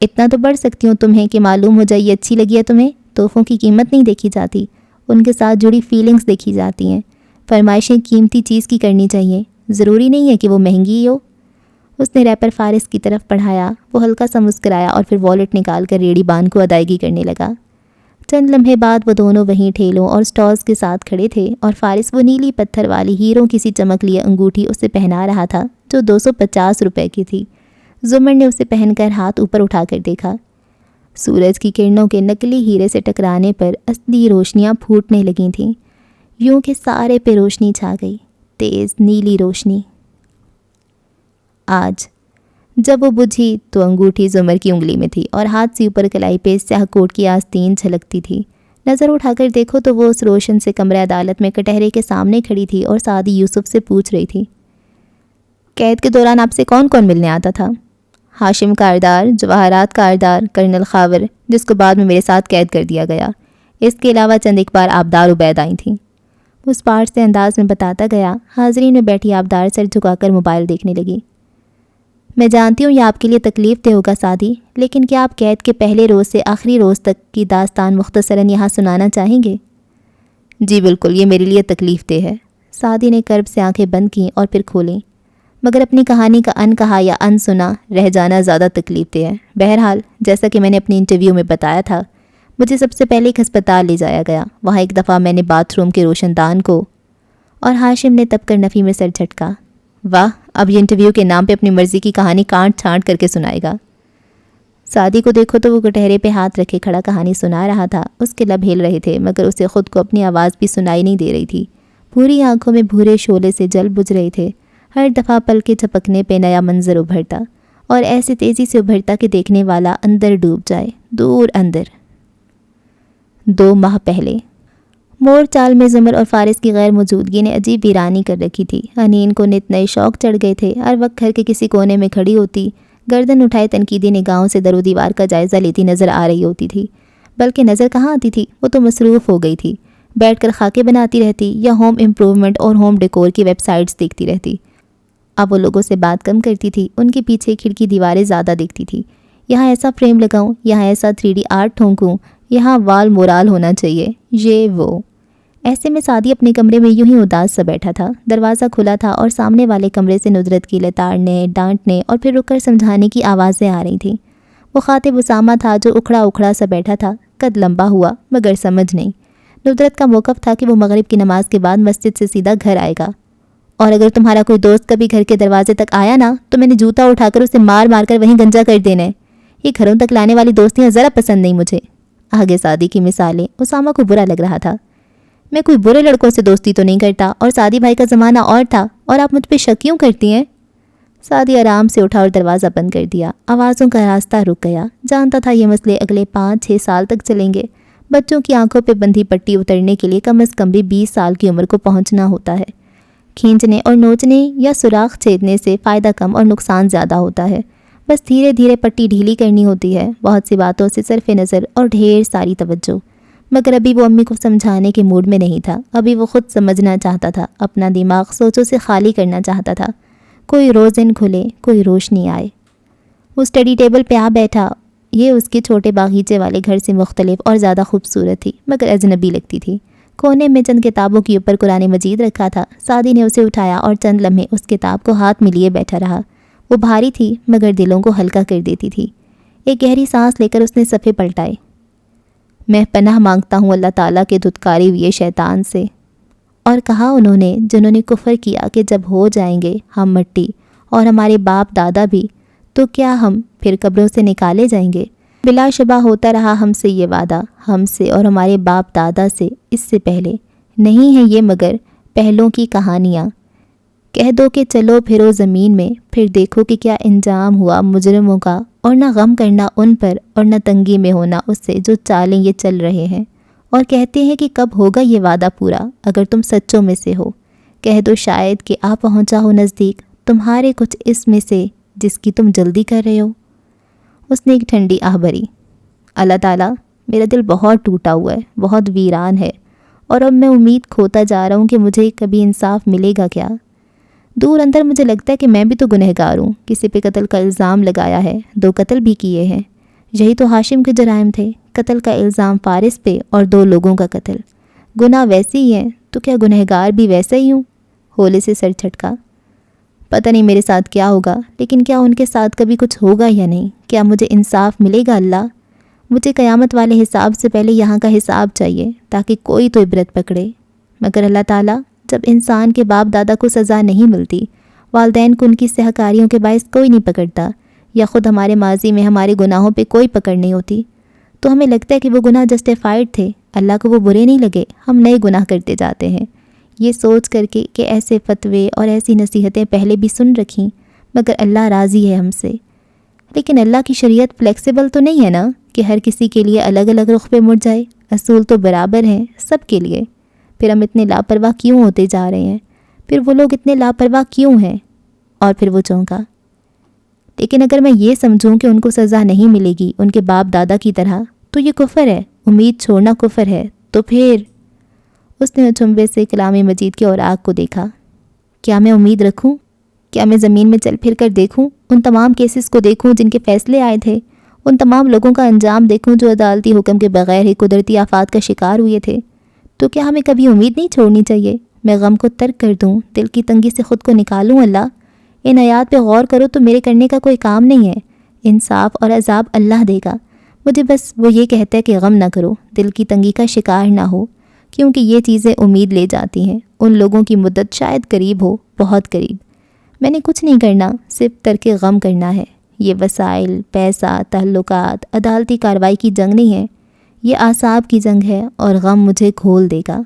اتنا تو بڑھ سکتی ہوں تمہیں کہ معلوم ہو جائے یہ اچھی لگی ہے تمہیں۔ تحفوں کی قیمت نہیں دیکھی جاتی، ان کے ساتھ جڑی فیلنگز دیکھی جاتی ہیں۔ فرمائشیں قیمتی چیز کی کرنی چاہیے، ضروری نہیں ہے کہ وہ مہنگی ہی ہو۔ اس نے ریپر فارس کی طرف پڑھایا۔ وہ ہلکا سا مسکرایا اور پھر والیٹ نکال کر ریڑھی باندھ کو ادائیگی کرنے لگا۔ چند لمحے بعد وہ دونوں وہیں ٹھیلوں اور سٹالز کے ساتھ کھڑے تھے اور فارس وہ نیلی پتھر والی ہیروں کی سی چمک لیے انگوٹھی اسے پہنا رہا تھا جو 250 روپے کی تھی۔ زمر نے اسے پہن کر ہاتھ اوپر اٹھا کر دیکھا۔ سورج کی کرنوں کے نکلی ہیرے سے ٹکرانے پر اصلی روشنیاں پھوٹنے لگی تھیں، یوں کہ سارے پہ روشنی چھا گئی، تیز نیلی روشنی۔ آج جب وہ بجھی تو انگوٹھی زمر کی انگلی میں تھی اور ہاتھ سے اوپر کلائی پہ سیاہ کوٹ کی آستین چھلکتی تھی۔ نظر اٹھا کر دیکھو تو وہ اس روشن سے کمرہ عدالت میں کٹہرے کے سامنے کھڑی تھی اور سعدی یوسف سے پوچھ رہی تھی، قید کے دوران آپ سے کون کون ملنے آتا تھا؟ ہاشم کاردار، جواہرات کاردار، کرنل خاور جس کو بعد میں میرے ساتھ قید کر دیا گیا، اس کے علاوہ چند ایک بار آبدار عبید آئی تھیں۔ اس پارٹ سے انداز میں بتاتا گیا۔ حاضرین میں بیٹھی آبدار سر جھکا کر موبائل دیکھنے لگی۔ میں جانتی ہوں یہ آپ کے لیے تکلیف دہ ہوگا سعدی، لیکن کیا آپ قید کے پہلے روز سے آخری روز تک کی داستان مختصراً یہاں سنانا چاہیں گے؟ جی بالکل، یہ میرے لیے تکلیف دہ ہے۔ سعدی نے کرب سے آنکھیں بند کیں اور پھر کھولیں، مگر اپنی کہانی کا ان کہا یا ان سنا رہ جانا زیادہ تکلیف دہ ہے۔ بہرحال جیسا کہ میں نے اپنی انٹرویو میں بتایا تھا، مجھے سب سے پہلے ایک ہسپتال لے جایا گیا۔ وہاں ایک دفعہ میں نے باتھ روم کے روشن دان کو، اور ہاشم نے تب کر نفی میں سر جھٹکا۔ واہ، اب یہ انٹرویو کے نام پہ اپنی مرضی کی کہانی کانٹ چھانٹ کر کے سنائے گا۔ سعدی کو دیکھو تو وہ کٹہرے پہ ہاتھ رکھے کھڑا کہانی سنا رہا تھا۔ اس کے لب ہل رہے تھے مگر اسے خود کو اپنی آواز بھی سنائی نہیں دے رہی تھی۔ پوری آنکھوں میں بھورے شعلے سے جل بجھ رہے تھے۔ ہر دفعہ پل کے جھپکنے پہ نیا منظر ابھرتا، اور ایسے تیزی سے ابھرتا کہ دیکھنے والا اندر ڈوب جائے، دور اندر۔ 2 ماہ پہلے مور چال میں زمر اور فارس کی غیر موجودگی نے عجیب ویرانی کر رکھی تھی۔ انین کو نت نئے شوق چڑھ گئے تھے۔ ہر وقت گھر کے کسی کونے میں کھڑی ہوتی، گردن اٹھائے تنقیدی نگاہوں سے در و دیوار کا جائزہ لیتی نظر آ رہی ہوتی تھی۔ بلکہ نظر کہاں آتی تھی، وہ تو مصروف ہو گئی تھی۔ بیٹھ کر خاکے بناتی رہتی یا ہوم امپروومنٹ اور ہوم ڈیکور کی ویب سائٹس دیکھتی رہتی۔ اب وہ لوگوں سے بات کم کرتی تھی، ان کے پیچھے کھڑکی دیواریں زیادہ دیکھتی تھی۔ یہاں ایسا فریم لگاؤں، یہاں ایسا 3D آرٹ ٹھونکوں، یہاں وال مورال ہونا چاہیے، یہ وہ۔ ایسے میں سعدی اپنے کمرے میں یوں ہی اداس سا بیٹھا تھا۔ دروازہ کھلا تھا اور سامنے والے کمرے سے ندرت کی لتاڑنے، ڈانٹنے اور پھر رک کر سمجھانے کی آوازیں آ رہی تھیں۔ وہ خاطب اسامہ تھا جو اکھڑا اکھڑا سا بیٹھا تھا، قد لمبا ہوا مگر سمجھ نہیں۔ ندرت کا موقف تھا کہ وہ مغرب کی نماز کے بعد مسجد سے سیدھا گھر آئے گا، اور اگر تمہارا کوئی دوست کبھی گھر کے دروازے تک آیا نا تو میں نے جوتا اٹھا کر اسے مار مار کر وہیں گنجا کر دینا ہے۔ یہ گھروں تک لانے والی دوستیاں ذرا پسند نہیں مجھے۔ آگے سعدی کی مثالیں۔ اسامہ کو برا لگ رہا تھا۔ میں کوئی برے لڑکوں سے دوستی تو نہیں کرتا، اور سعدی بھائی کا زمانہ اور تھا، اور آپ مجھ پہ شک کیوں کرتی ہیں؟ سعدی آرام سے اٹھا اور دروازہ بند کر دیا۔ آوازوں کا راستہ رک گیا۔ جانتا تھا یہ مسئلے اگلے 5-6 سال تک چلیں گے۔ بچوں کی آنکھوں پہ بندھی پٹی اترنے کے لیے کم از کم بھی 20 سال کی عمر کو پہنچنا ہوتا ہے۔ کھینچنے اور نوچنے یا سوراخ چھیدنے سے فائدہ کم اور نقصان زیادہ ہوتا ہے۔ بس دھیرے دھیرے پٹی ڈھیلی کرنی ہوتی ہے، بہت سی باتوں سے صرف نظر اور ڈھیر ساری توجہ۔ مگر ابھی وہ امی کو سمجھانے کے موڈ میں نہیں تھا۔ ابھی وہ خود سمجھنا چاہتا تھا، اپنا دماغ سوچوں سے خالی کرنا چاہتا تھا۔ کوئی روزن کھلے، کوئی روشنی آئے۔ وہ اسٹڈی ٹیبل پہ آ بیٹھا۔ یہ اس کے چھوٹے باغیچے والے گھر سے مختلف اور زیادہ خوبصورت تھی مگر اجنبی لگتی تھی۔ کونے میں چند کتابوں کے اوپر قرآن مجید رکھا تھا۔ سعدی نے اسے اٹھایا اور چند لمحے اس کتاب کو ہاتھ میں لیے بیٹھا رہا۔ وہ بھاری تھی مگر دلوں کو ہلکا کر دیتی تھی۔ ایک گہری سانس لے کر اس نے صفحے پلٹائے۔ میں پناہ مانگتا ہوں اللہ تعالیٰ کے دھتکاری ہوئے شیطان سے۔ اور کہا انہوں نے جنہوں نے کفر کیا کہ جب ہو جائیں گے ہم مٹی اور ہمارے باپ دادا بھی، تو کیا ہم پھر قبروں سے نکالے جائیں گے؟ بلا شبہ ہوتا رہا ہم سے یہ وعدہ، ہم سے اور ہمارے باپ دادا سے اس سے پہلے۔ نہیں ہے یہ مگر پہلوں کی کہانیاں۔ کہہ دو کہ چلو پھرو زمین میں، پھر دیکھو کہ کیا انجام ہوا مجرموں کا، اور نہ غم کرنا ان پر اور نہ تنگی میں ہونا اس سے جو چالیں یہ چل رہے ہیں، اور کہتے ہیں کہ کب ہوگا یہ وعدہ پورا اگر تم سچوں میں سے ہو۔ کہہ دو شاید کہ آ پہنچا ہو نزدیک تمہارے کچھ اس میں سے جس کی تم جلدی کر رہے ہو۔ اس نے ایک ٹھنڈی آہ بھری۔ اللہ تعالیٰ، میرا دل بہت ٹوٹا ہوا ہے، بہت ویران ہے، اور اب میں امید کھوتا جا رہا ہوں کہ مجھے کبھی انصاف ملے گا کیا؟ دور اندر مجھے لگتا ہے کہ میں بھی تو گنہگار ہوں، کسی پہ قتل کا الزام لگایا ہے، 2 قتل بھی کیے ہیں۔ یہی تو ہاشم کے جرائم تھے، قتل کا الزام فارس پہ اور 2 لوگوں کا قتل۔ گناہ ویسے ہی ہیں تو کیا گنہگار بھی ویسا ہی ہوں؟ ہولے سے سر چھٹکا۔ پتہ نہیں میرے ساتھ کیا ہوگا، لیکن کیا ان کے ساتھ کبھی کچھ ہوگا یا نہیں؟ کیا مجھے انصاف ملے گا اللہ؟ مجھے قیامت والے حساب سے پہلے یہاں کا حساب چاہیے تاکہ کوئی تو عبرت پکڑے۔ مگر اللہ تعالیٰ، جب انسان کے باپ دادا کو سزا نہیں ملتی، والدین کو ان کی سہکاریوں کے باعث کوئی نہیں پکڑتا، یا خود ہمارے ماضی میں ہمارے گناہوں پہ کوئی پکڑ نہیں ہوتی، تو ہمیں لگتا ہے کہ وہ گناہ جسٹیفائڈ تھے، اللہ کو وہ برے نہیں لگے، ہم نئے گناہ کرتے جاتے ہیں۔ یہ سوچ کر کے کہ ایسے فتوے اور ایسی نصیحتیں پہلے بھی سن رکھیں، مگر اللہ راضی ہے ہم سے۔ لیکن اللہ کی شریعت فلیکسیبل تو نہیں ہے نا کہ ہر کسی کے لیے الگ الگ رخ پہ مڑ جائے، اصول تو برابر ہیں سب کے لیے۔ پھر ہم اتنے لاپرواہ کیوں ہوتے جا رہے ہیں؟ پھر وہ لوگ اتنے لاپرواہ کیوں ہیں؟ اور پھر وہ چونکا۔ لیکن اگر میں یہ سمجھوں کہ ان کو سزا نہیں ملے گی ان کے باپ دادا کی طرح، تو یہ کفر ہے، امید چھوڑنا کفر ہے۔ تو پھر اس نے اچنبے سے کلام مجید کے اوراق کو دیکھا۔ کیا میں امید رکھوں؟ کیا میں زمین میں چل پھر کر دیکھوں، ان تمام کیسز کو دیکھوں جن کے فیصلے آئے تھے، ان تمام لوگوں کا انجام دیکھوں جو عدالتی حکم کے بغیر ہی قدرتی آفات کا شکار ہوئے تھے؟ تو کیا ہمیں کبھی امید نہیں چھوڑنی چاہیے؟ میں غم کو ترک کر دوں، دل کی تنگی سے خود کو نکالوں۔ اللہ، ان آیات پہ غور کرو تو میرے کرنے کا کوئی کام نہیں ہے، انصاف اور عذاب اللہ دے گا۔ مجھے بس وہ یہ کہتا ہے کہ غم نہ کرو، دل کی تنگی کا شکار نہ ہو، کیونکہ یہ چیزیں امید لے جاتی ہیں۔ ان لوگوں کی مدت شاید قریب ہو، بہت قریب۔ میں نے کچھ نہیں کرنا، صرف ترک غم کرنا ہے۔ یہ وسائل، پیسہ، تعلقات، عدالتی کارروائی کی جنگ نہیں ہے، یہ اعصاب کی جنگ ہے، اور غم مجھے کھول دے گا۔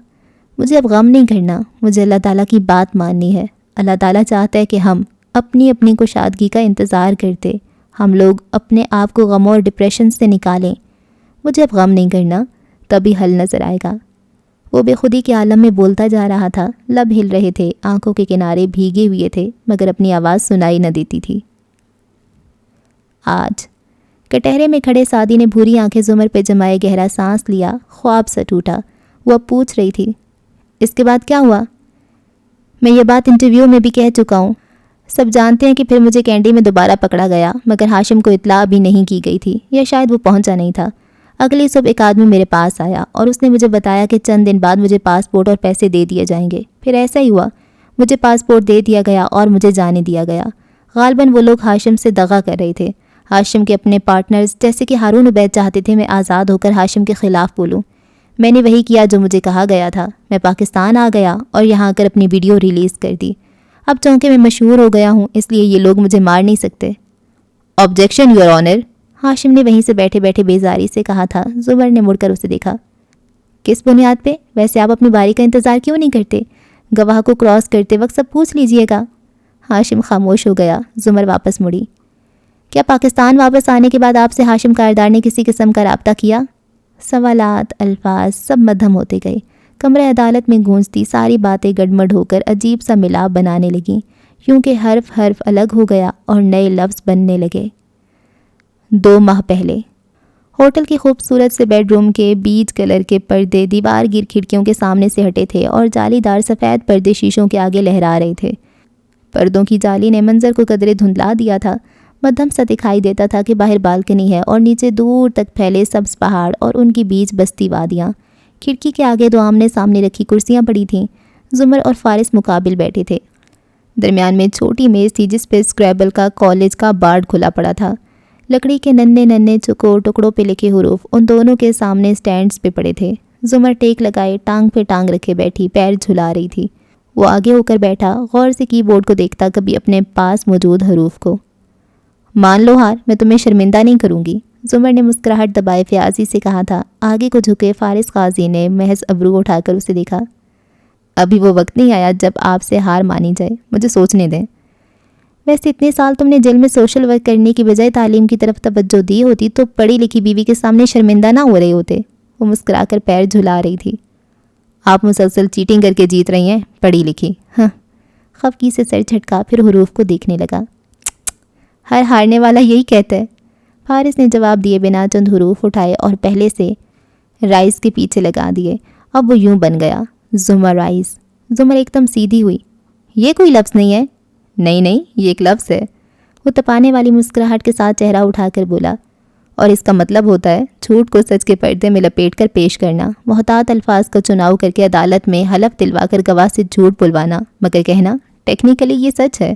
مجھے اب غم نہیں کرنا، مجھے اللہ تعالیٰ کی بات ماننی ہے۔ اللہ تعالیٰ چاہتا ہے کہ ہم اپنی اپنی کشادگی کا انتظار کرتے، ہم لوگ اپنے آپ کو غموں اور ڈپریشن سے نکالیں۔ مجھے اب غم نہیں کرنا، تبھی حل نظر آئے گا۔ وہ بے خودی کے عالم میں بولتا جا رہا تھا، لب ہل رہے تھے، آنکھوں کے کنارے بھیگے ہوئے تھے، مگر اپنی آواز سنائی نہ دیتی تھی۔ آج کٹہرے میں کھڑے سعدی نے بھوری آنکھیں زمر پہ جمائے گہرا سانس لیا، خواب سے ٹوٹا۔ وہ اب پوچھ رہی تھی، اس کے بعد کیا ہوا؟ میں یہ بات انٹرویو میں بھی کہہ چکا ہوں۔ سب جانتے ہیں کہ پھر مجھے کینڈی میں دوبارہ پکڑا گیا، مگر ہاشم کو اطلاع بھی نہیں کی گئی تھی، یا شاید وہ پہنچا نہیں تھا۔ اگلی صبح ایک آدمی میرے پاس آیا اور اس نے مجھے بتایا کہ چند دن بعد مجھے پاسپورٹ اور پیسے دے دیے جائیں گے۔ پھر ایسا ہی ہوا، مجھے پاسپورٹ دے دیا گیا اور مجھے جانے دیا گیا۔ غالباً وہ لوگ ہاشم سے دغا کر رہے تھے۔ ہاشم کے اپنے پارٹنرز جیسے کہ ہارون عبید چاہتے تھے میں آزاد ہو کر ہاشم کے خلاف بولوں۔ میں نے وہی کیا جو مجھے کہا گیا تھا۔ میں پاکستان آ گیا اور یہاں آ کر اپنی ویڈیو ریلیز کر دی۔ اب چونکہ میں مشہور ہو گیا ہوں، اس لیے یہ لوگ مجھے مار نہیں سکتے۔ آبجیکشن یور آنر، ہاشم نے وہیں سے بیٹھے بیٹھے بیزاری سے کہا تھا۔ زبر نے مڑ کر اسے دیکھا۔ کس بنیاد پہ؟ ویسے آپ اپنی باری کا انتظار کیوں نہیں کرتے؟ گواہ کو کراس کرتے وقت سب پوچھ لیجئے گا۔ ہاشم خاموش ہو گیا۔ زمر واپس مڑی۔ کیا پاکستان واپس آنے کے بعد آپ سے ہاشم کاردار نے کسی قسم کا رابطہ کیا؟ سوالات، الفاظ سب مدھم ہوتے گئے۔ کمرہ عدالت میں گونجتی ساری باتیں گڑمڑ ہو کر عجیب سا ملاپ بنانے لگیں، یوں کہ حرف حرف الگ ہو گیا اور نئے لفظ بننے لگے۔ 2 ماہ پہلے ہوٹل کی خوبصورت سے بیڈ روم کے بیج کلر کے پردے دیوار گیر کھڑکیوں کے سامنے سے ہٹے تھے اور جالی دار سفید پردے شیشوں کے آگے لہرا رہے تھے۔ پردوں کی جالی نے منظر کو قدرے دھندلا دیا تھا۔ مدھم سا دکھائی دیتا تھا کہ باہر بالکنی ہے اور نیچے دور تک پھیلے سبز پہاڑ اور ان کی بیچ بستی وادیاں۔ کھڑکی کے آگے 2 آمنے سامنے رکھی کرسیاں پڑی تھیں۔ زمر اور فارس مقابل بیٹھے تھے۔ درمیان میں چھوٹی میز تھی جس پہ اسکریبل کا کالج کا بارڈ کھلا پڑا تھا۔ لکڑی کے ننھے ننھے چکور ٹکڑوں پہ لکھے حروف ان دونوں کے سامنے سٹینڈز پہ پڑے تھے۔ زمر ٹیک لگائے ٹانگ پہ ٹانگ رکھے بیٹھی پیر جھلا رہی تھی۔ وہ آگے ہو کر بیٹھا، غور سے کی بورڈ کو دیکھتا، کبھی اپنے پاس موجود حروف کو۔ مان لو ہار، میں تمہیں شرمندہ نہیں کروں گی، زمر نے مسکراہٹ دبائے فیاضی سے کہا تھا۔ آگے کو جھکے فارس قاضی نے محض ابرو اٹھا کر اسے دیکھا۔ ابھی وہ وقت نہیں آیا جب آپ سے ہار مانی جائے، مجھے سوچنے دیں۔ ویسے اتنے سال تم نے جیل میں سوشل ورک کرنے کی بجائے تعلیم کی طرف توجہ دی ہوتی تو پڑھی لکھی بیوی کے سامنے شرمندہ نہ ہو رہے ہوتے۔ وہ مسکرا کر پیر جھلا رہی تھی۔ آپ مسلسل چیٹنگ کر کے جیت رہی ہیں، پڑھی لکھی۔ ہاں، خفگی سے سر جھٹکا، پھر حروف کو دیکھنے لگا۔ ہر ہارنے والا یہی کہتا ہے، فارس نے جواب دیے بنا چند حروف اٹھائے اور پہلے سے رائز کے پیچھے لگا دیے۔ اب وہ یوں بن گیا، زمر رائز۔ زمر ایک دم سیدھی ہوئی۔ یہ کوئی لفظ نہیں ہے، نہیں نہیں، یہ ایک لفظ ہے، وہ تپانے والی مسکراہٹ کے ساتھ چہرہ اٹھا کر بولا، اور اس کا مطلب ہوتا ہے جھوٹ کو سچ کے پردے میں لپیٹ کر پیش کرنا، محتاط الفاظ کا چناؤ کر کے عدالت میں حلف دلوا کر گواہ سے جھوٹ بلوانا، مگر کہنا ٹیکنیکلی یہ سچ ہے۔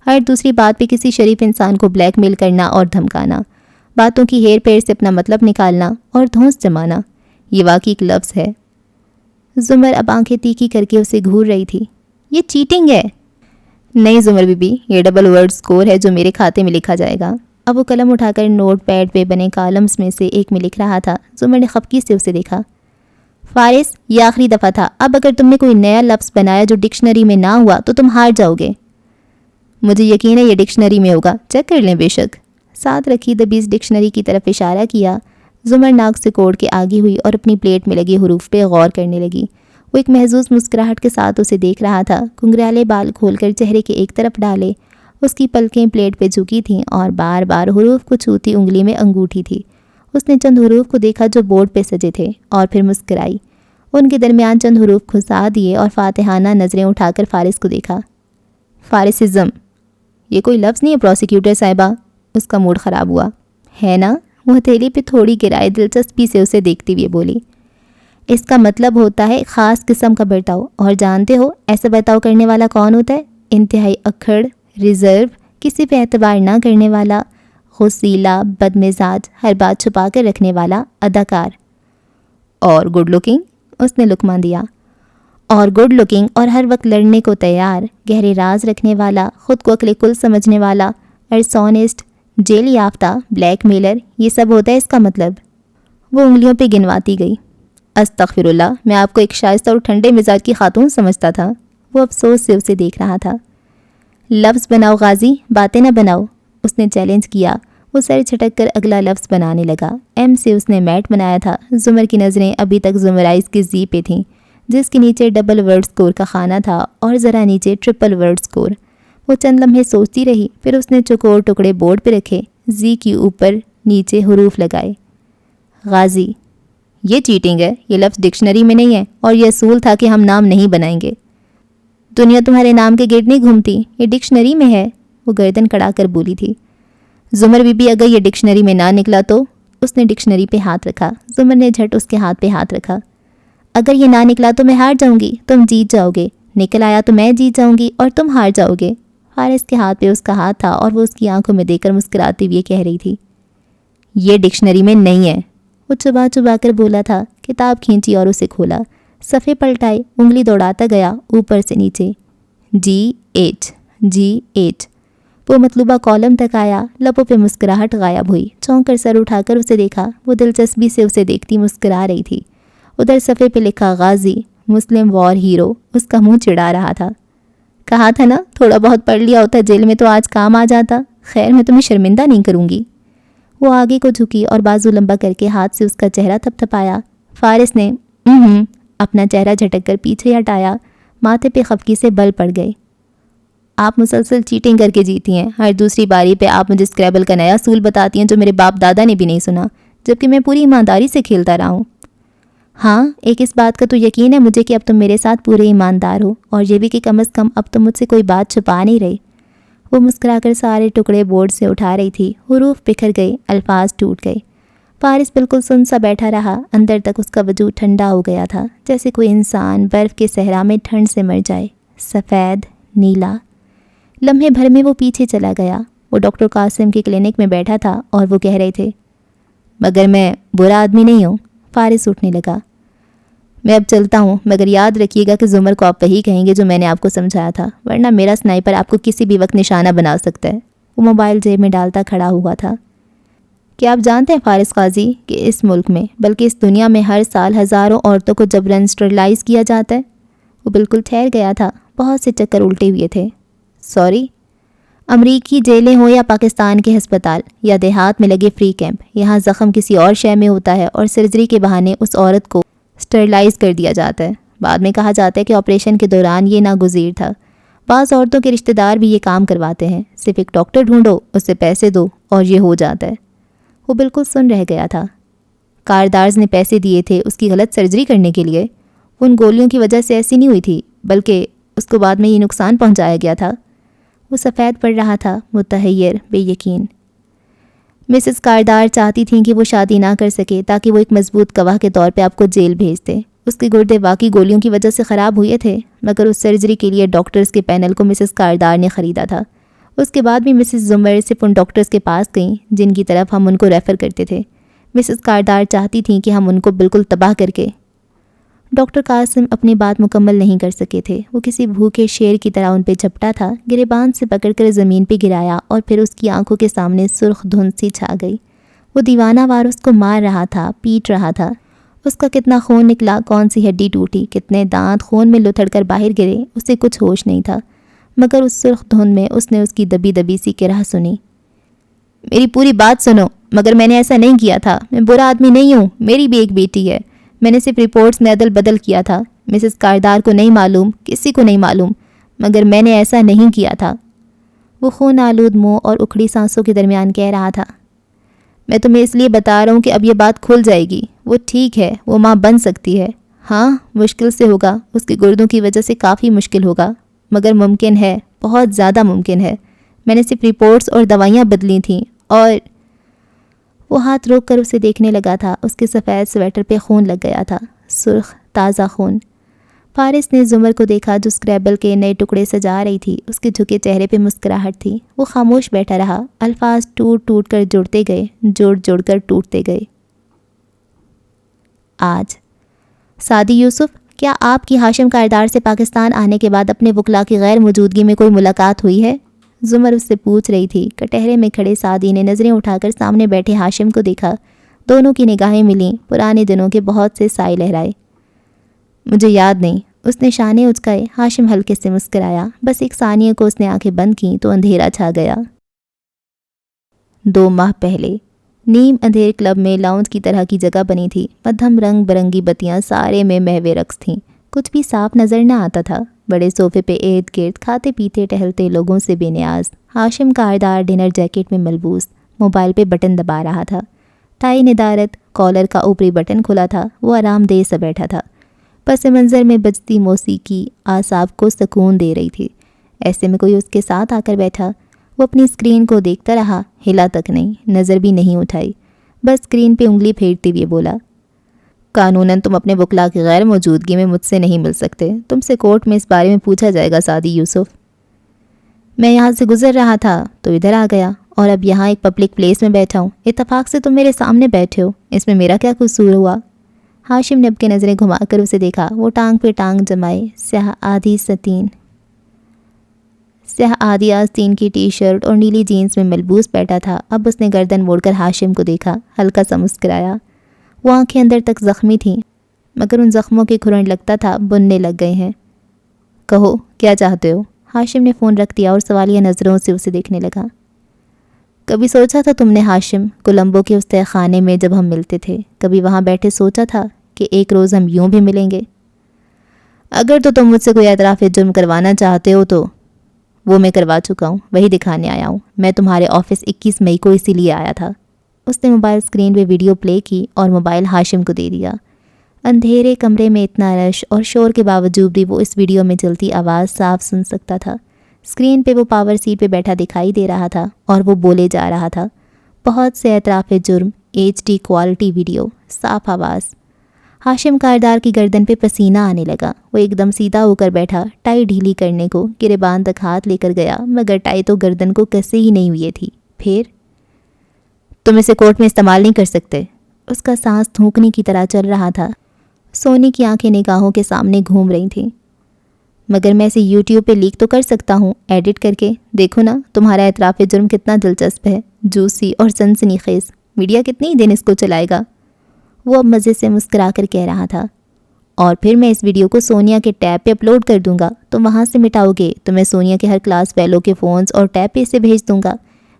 ہر دوسری بات پہ کسی شریف انسان کو بلیک میل کرنا اور دھمکانا، باتوں کی ہیر پھیر سے اپنا مطلب نکالنا اور دھونس جمانا، یہ واقعی ایک لفظ ہے۔ زمر اب آنکھیں تیکھی کر کے اسے گھور رہی تھی۔ یہ چیٹنگ ہے۔ نہیں زمر بی بی، یہ ڈبل ورڈ سکور ہے جو میرے کھاتے میں لکھا جائے گا۔ اب وہ قلم اٹھا کر نوٹ پیڈ پہ بنے کالمز میں سے ایک میں لکھ رہا تھا۔ زمر نے خفگی سے اسے دیکھا۔ فارس، یہ آخری دفعہ تھا، اب اگر تم نے کوئی نیا لفظ بنایا جو ڈکشنری میں نہ ہوا تو تم ہار جاؤ گے۔ مجھے یقین ہے یہ ڈکشنری میں ہوگا، چیک کر لیں بے شک۔ ساتھ رکھی دبیز ڈکشنری کی طرف اشارہ کیا۔ زمر ناک سے کوڑ کے آگے ہوئی اور اپنی پلیٹ میں لگے حروف پہ غور کرنے لگی۔ وہ ایک محظوظ مسکراہٹ کے ساتھ اسے دیکھ رہا تھا۔ گھنگریالے بال کھول کر چہرے کے ایک طرف ڈالے، اس کی پلکیں پلیٹ پہ جھکی تھیں اور بار بار حروف کو چھوتی انگلی میں انگوٹھی تھی۔ اس نے چند حروف کو دیکھا جو بورڈ پہ سجے تھے اور پھر مسکرائی۔ ان کے درمیان چند حروف کھسا دیے اور فاتحانہ نظریں اٹھا کر فارس کو دیکھا۔ فارسزم، یہ کوئی لفظ نہیں ہے پروسیکیوٹر صاحبہ۔ اس کا موڈ خراب ہوا۔ ہے نا؟ وہ ہتھیلی پہ تھوڑی گرائے دلچسپی سے اسے دیکھتی ہوئے بولی۔ اس کا مطلب ہوتا ہے خاص قسم کا برتاؤ، اور جانتے ہو ایسا برتاؤ کرنے والا کون ہوتا ہے؟ انتہائی اکھڑ، ریزرو، کسی پہ اعتبار نہ کرنے والا، غصیلا، بد مزاج، ہر بات چھپا کر رکھنے والا اداکار۔ اور گڈ لکنگ؟ اس نے لقمہ دیا۔ اور گڈ لکنگ اور ہر وقت لڑنے کو تیار، گہرے راز رکھنے والا، خود کو عقل کل سمجھنے والا، ارسونسٹ، جیل یافتہ، بلیک میلر، یہ سب ہوتا ہے اس کا مطلب۔ وہ انگلیوں پہ گنواتی گئی۔ استغفر اللہ، میں آپ کو ایک شائستہ اور ٹھنڈے مزاج کی خاتون سمجھتا تھا۔ وہ افسوس سے اسے دیکھ رہا تھا۔ لفظ بناؤ غازی، باتیں نہ بناؤ، اس نے چیلنج کیا۔ وہ سر چھٹک کر اگلا لفظ بنانے لگا۔ ایم سے اس نے میٹ بنایا تھا۔ زمر کی نظریں ابھی تک زمرائز کی زی پہ تھیں، جس کے نیچے ڈبل ورڈ سکور کا خانہ تھا اور ذرا نیچے ٹرپل ورڈ سکور۔ وہ چند لمحے سوچتی رہی، پھر اس نے چوکور ٹکڑے بورڈ پہ رکھے، زی کے اوپر نیچے حروف لگائے۔ غازی، یہ چیٹنگ ہے، یہ لفظ ڈکشنری میں نہیں ہے، اور یہ اصول تھا کہ ہم نام نہیں بنائیں گے۔ دنیا تمہارے نام کے گرد نہیں گھومتی، یہ ڈکشنری میں ہے، وہ گردن کڑا کر بولی تھی۔ زمر بی بی، اگر یہ ڈکشنری میں نہ نکلا تو؟ اس نے ڈکشنری پہ ہاتھ رکھا۔ زمر نے جھٹ اس کے ہاتھ پہ ہاتھ رکھا۔ اگر یہ نہ نکلا تو میں ہار جاؤں گی، تم جیت جاؤ گے۔ نکل آیا تو میں جیت جاؤں گی اور تم ہار جاؤ گے۔ فارس کے ہاتھ پہ اس کا ہاتھ تھا اور وہ اس کی آنکھوں میں دیکھ کر مسکراتی ہوئی کہہ رہی تھی، یہ ڈکشنری میں نہیں ہے۔ وہ چبا چبا کر بولا تھا۔ کتاب کھینچی اور اسے کھولا، صفحے پلٹائے، انگلی دوڑاتا گیا اوپر سے نیچے۔ GH۔ وہ مطلوبہ کالم تک آیا، لبوں پہ مسکراہٹ غائب ہوئی۔ چونک کر سر اٹھا کر اسے دیکھا۔ وہ دلچسپی سے اسے دیکھتی مسکرا رہی تھی۔ ادھر صفحے پہ لکھا غازی، مسلم وار ہیرو۔ اس کا منہ چڑھا رہا تھا۔ کہا تھا نا تھوڑا بہت پڑھ لیا ہوتا جیل میں تو آج کام آ جاتا۔ خیر میں تمہیں شرمندہ نہیں کروں گی۔ وہ آگے کو جھکی اور بازو لمبا کر کے ہاتھ سے اس کا چہرہ تھپ تھپایا۔ فارس نے اپنا چہرہ جھٹک کر پیچھے ہٹایا۔ ماتھے پہ خفگی سے بل پڑ گئے۔ آپ مسلسل چیٹنگ کر کے جیتی ہیں۔ ہر دوسری باری پہ آپ مجھے اسکریبل کا نیا اصول بتاتی ہیں جو میرے باپ دادا نے بھی نہیں سنا، جبکہ میں پوری ایمانداری سے کھیلتا رہا ہوں۔ ہاں، ایک اس بات کا تو یقین ہے مجھے کہ اب تم میرے ساتھ پورے ایماندار ہو، اور یہ بھی کہ کم از کم اب تم مجھ سے کوئی بات چھپا نہیں رہی۔ وہ مسکرا کر سارے ٹکڑے بورڈ سے اٹھا رہی تھی۔ حروف بکھر گئے، الفاظ ٹوٹ گئے۔ فارس بالکل سن سا بیٹھا رہا۔ اندر تک اس کا وجود ٹھنڈا ہو گیا تھا، جیسے کوئی انسان برف کے صحرا میں ٹھنڈ سے مر جائے۔ سفید، نیلا۔ لمحے بھر میں وہ پیچھے چلا گیا۔ وہ ڈاکٹر قاسم کے کلینک میں بیٹھا تھا اور وہ کہہ رہے تھے، مگر میں برا آدمی نہیں ہوں۔ فارس اٹھنے لگا۔ میں اب چلتا ہوں، مگر یاد رکھیے گا کہ زمر کو آپ وہی کہیں گے جو میں نے آپ کو سمجھایا تھا، ورنہ میرا سنائپر آپ کو کسی بھی وقت نشانہ بنا سکتا ہے۔ وہ موبائل جیب میں ڈالتا کھڑا ہوا تھا۔ کیا آپ جانتے ہیں فارس قاضی کہ اس ملک میں بلکہ اس دنیا میں ہر سال ہزاروں عورتوں کو جبراً اسٹرلائز کیا جاتا ہے؟ وہ بالکل ٹھہر گیا تھا، بہت سے چکر الٹے ہوئے تھے۔ سوری، امریکی جیلیں ہوں یا پاکستان کے ہسپتال یا دیہات میں لگے فری کیمپ، یہاں زخم کسی اور شے میں ہوتا ہے اور سرجری کے بہانے اس عورت کو اسٹرلائز کر دیا جاتا ہے۔ بعد میں کہا جاتا ہے کہ آپریشن کے دوران یہ ناگزیر تھا۔ بعض عورتوں کے رشتہ دار بھی یہ کام کرواتے ہیں، صرف ایک ڈاکٹر ڈھونڈو، اسے پیسے دو اور یہ ہو جاتا ہے۔ وہ بالکل سن رہ گیا تھا۔ کاردارز نے پیسے دیے تھے اس کی غلط سرجری کرنے کے لیے؟ ان گولیوں کی وجہ سے ایسی نہیں ہوئی تھی، بلکہ اس کو بعد میں یہ نقصان پہنچایا گیا تھا۔ وہ سفید پڑ رہا تھا، متحیر، بے یقین۔ مسز کاردار چاہتی تھیں کہ وہ شادی نہ کر سکے تاکہ وہ ایک مضبوط گواہ کے طور پہ آپ کو جیل بھیج دے۔ اس کے گردے واقعی گولیوں کی وجہ سے خراب ہوئے تھے، مگر اس سرجری کے لیے ڈاکٹرز کے پینل کو مسز کاردار نے خریدا تھا۔ اس کے بعد بھی مسز زمر صرف ان ڈاکٹرز کے پاس گئیں جن کی طرف ہم ان کو ریفر کرتے تھے۔ مسز کاردار چاہتی تھیں کہ ہم ان کو بالکل تباہ کر کے۔ ڈاکٹر قاسم اپنی بات مکمل نہیں کر سکے تھے۔ وہ کسی بھوکے شیر کی طرح ان پہ جھپٹا تھا، گریبان سے پکڑ کر زمین پہ گرایا اور پھر اس کی آنکھوں کے سامنے سرخ دھند سی چھا گئی۔ وہ دیوانہ وار اس کو مار رہا تھا، پیٹ رہا تھا۔ اس کا کتنا خون نکلا، کون سی ہڈی ٹوٹی، کتنے دانت خون میں لتھڑ کر باہر گرے، اسے کچھ ہوش نہیں تھا، مگر اس سرخ دھند میں اس نے اس کی دبی دبی سی کرہ سنی۔ میری پوری بات سنو، مگر میں نے ایسا نہیں کیا تھا، میں برا آدمی نہیں ہوں، میری بھی ایک بیٹی ہے، میں نے صرف رپورٹس میں عدل بدل کیا تھا، مسز کاردار کو نہیں معلوم، کسی کو نہیں معلوم، مگر میں نے ایسا نہیں کیا تھا۔ وہ خون آلود منہ اور اکھڑی سانسوں کے درمیان کہہ رہا تھا، میں تمہیں اس لیے بتا رہا ہوں کہ اب یہ بات کھل جائے گی۔ وہ ٹھیک ہے، وہ ماں بن سکتی ہے، ہاں مشکل سے ہوگا، اس کے گردوں کی وجہ سے کافی مشکل ہوگا، مگر ممکن ہے، بہت زیادہ ممکن ہے۔ میں نے صرف رپورٹس اور دوائیاں بدلی تھیں اور وہ ہاتھ روک کر اسے دیکھنے لگا تھا۔ اس کے سفید سویٹر پہ خون لگ گیا تھا، سرخ تازہ خون۔ فارس نے زمر کو دیکھا جو اسکریبل کے نئے ٹکڑے سجا رہی تھی۔ اس کے جھکے چہرے پہ مسکراہٹ تھی۔ وہ خاموش بیٹھا رہا۔ الفاظ ٹوٹ ٹوٹ کر جڑتے گئے، جوڑ جوڑ کر ٹوٹتے گئے۔ آج سعدی یوسف، کیا آپ کی ہاشم کاردار سے پاکستان آنے کے بعد اپنے وکلاء کی غیر موجودگی میں کوئی ملاقات ہوئی ہے؟ زمر اس سے پوچھ رہی تھی۔ کٹہرے میں کھڑے سعدی نے نظریں اٹھا کر سامنے بیٹھے ہاشم کو دیکھا۔ دونوں کی نگاہیں ملیں، پرانے دنوں کے بہت سے سائے لہرائے۔ مجھے یاد نہیں، اس نے شانے اچکائے۔ ہاشم ہلکے سے مسکرایا۔ بس ایک ثانیے کو اس نے آنکھیں بند کیں تو اندھیرا چھا گیا۔ 2 ماہ پہلے نیم اندھیر کلب میں لاؤنج کی طرح کی جگہ بنی تھی۔ مدھم رنگ برنگی بتیاں سارے میں محو رقص تھیں۔ کچھ بھی صاف نظر نہ آتا تھا۔ بڑے صوفے پہ ارد گرد کھاتے پیتے ٹہلتے لوگوں سے بے نیاز۔ ہاشم کاردار ڈنر جیکٹ میں ملبوس موبائل پہ بٹن دبا رہا تھا۔ ٹائی ندارت، کالر کا اوپری بٹن کھلا تھا۔ وہ آرام دہ سا بیٹھا تھا۔ پس منظر میں بجتی موسیقی اعصاب کو سکون دے رہی تھی۔ ایسے میں کوئی اس کے ساتھ آ کر بیٹھا۔ وہ اپنی اسکرین کو دیکھتا رہا، ہلا تک نہیں، نظر بھی نہیں اٹھائی، بس اسکرین پہ انگلی پھیرتے ہوئے بولا، قانوناً تم اپنے وکلاء کی غیر موجودگی میں مجھ سے نہیں مل سکتے۔ تم سے کورٹ میں اس بارے میں پوچھا جائے گا سعدی یوسف۔ میں یہاں سے گزر رہا تھا تو ادھر آ گیا اور اب یہاں ایک پبلک پلیس میں بیٹھا ہوں۔ اتفاق سے تم میرے سامنے بیٹھے ہو، اس میں میرا کیا قصور ہوا؟ ہاشم نے اب کے نظریں گھما کر اسے دیکھا۔ وہ ٹانگ پہ ٹانگ جمائے، سیاہ آدھی آستین کی ٹی شرٹ اور نیلی جینز میں ملبوس بیٹھا تھا۔ اب اس نے گردن موڑ کر ہاشم کو دیکھا، ہلکا سا مسکرایا۔ وہ آنکھیں اندر تک زخمی تھیں، مگر ان زخموں کے کھرن لگتا تھا بننے لگ گئے ہیں۔ کہو کیا چاہتے ہو؟ ہاشم نے فون رکھ دیا اور سوالیہ نظروں سے اسے دیکھنے لگا۔ کبھی سوچا تھا تم نے ہاشم، کولمبو کے اس تہہ خانے میں جب ہم ملتے تھے، کبھی وہاں بیٹھے سوچا تھا کہ ایک روز ہم یوں بھی ملیں گے؟ اگر تو تم مجھ سے کوئی اعتراف جرم کروانا چاہتے ہو تو وہ میں کروا چکا ہوں، وہی دکھانے آیا ہوں۔ میں تمہارے آفس 21 مئی کو اسی لیے آیا تھا۔ اس نے موبائل اسکرین پہ ویڈیو پلے کی اور موبائل ہاشم کو دے دیا۔ اندھیرے کمرے میں اتنا رش اور شور کے باوجود بھی وہ اس ویڈیو میں چلتی آواز صاف سن سکتا تھا۔ اسکرین پہ وہ پاور سیٹ پہ بیٹھا دکھائی دے رہا تھا اور وہ بولے جا رہا تھا۔ بہت سے اعتراف جرم، HD کوالٹی ویڈیو، صاف آواز۔ ہاشم کاردار کی گردن پہ پسینہ آنے لگا۔ وہ ایک دم سیدھا ہو کر بیٹھا، ٹائی ڈھیلی کرنے کو گریبان تک ہاتھ لے کر گیا، مگر ٹائی تو گردن کو کسے ہی نہیں ہوئی تھی۔ پھر تم اسے کورٹ میں استعمال نہیں کر سکتے۔ اس کا سانس تھوکنے کی طرح چل رہا تھا۔ سونی کی آنکھیں نگاہوں کے سامنے گھوم رہی تھیں۔ مگر میں اسے YouTube پہ لیک تو کر سکتا ہوں، ایڈٹ کر کے۔ دیکھو نا تمہارا اعتراف جرم کتنا دلچسپ ہے، جوسی اور سنسنی خیز۔ میڈیا کتنی دن اس کو چلائے گا؟ وہ اب مزے سے مسکرا کر کہہ رہا تھا۔ اور پھر میں اس ویڈیو کو سونیا کے ٹیب پہ اپلوڈ کر دوں گا، تم وہاں سے مٹاؤ گے تو میں سونیا کے ہر کلاس فیلو کے فونز اور ٹیب پہ اسے بھیج دوں گا۔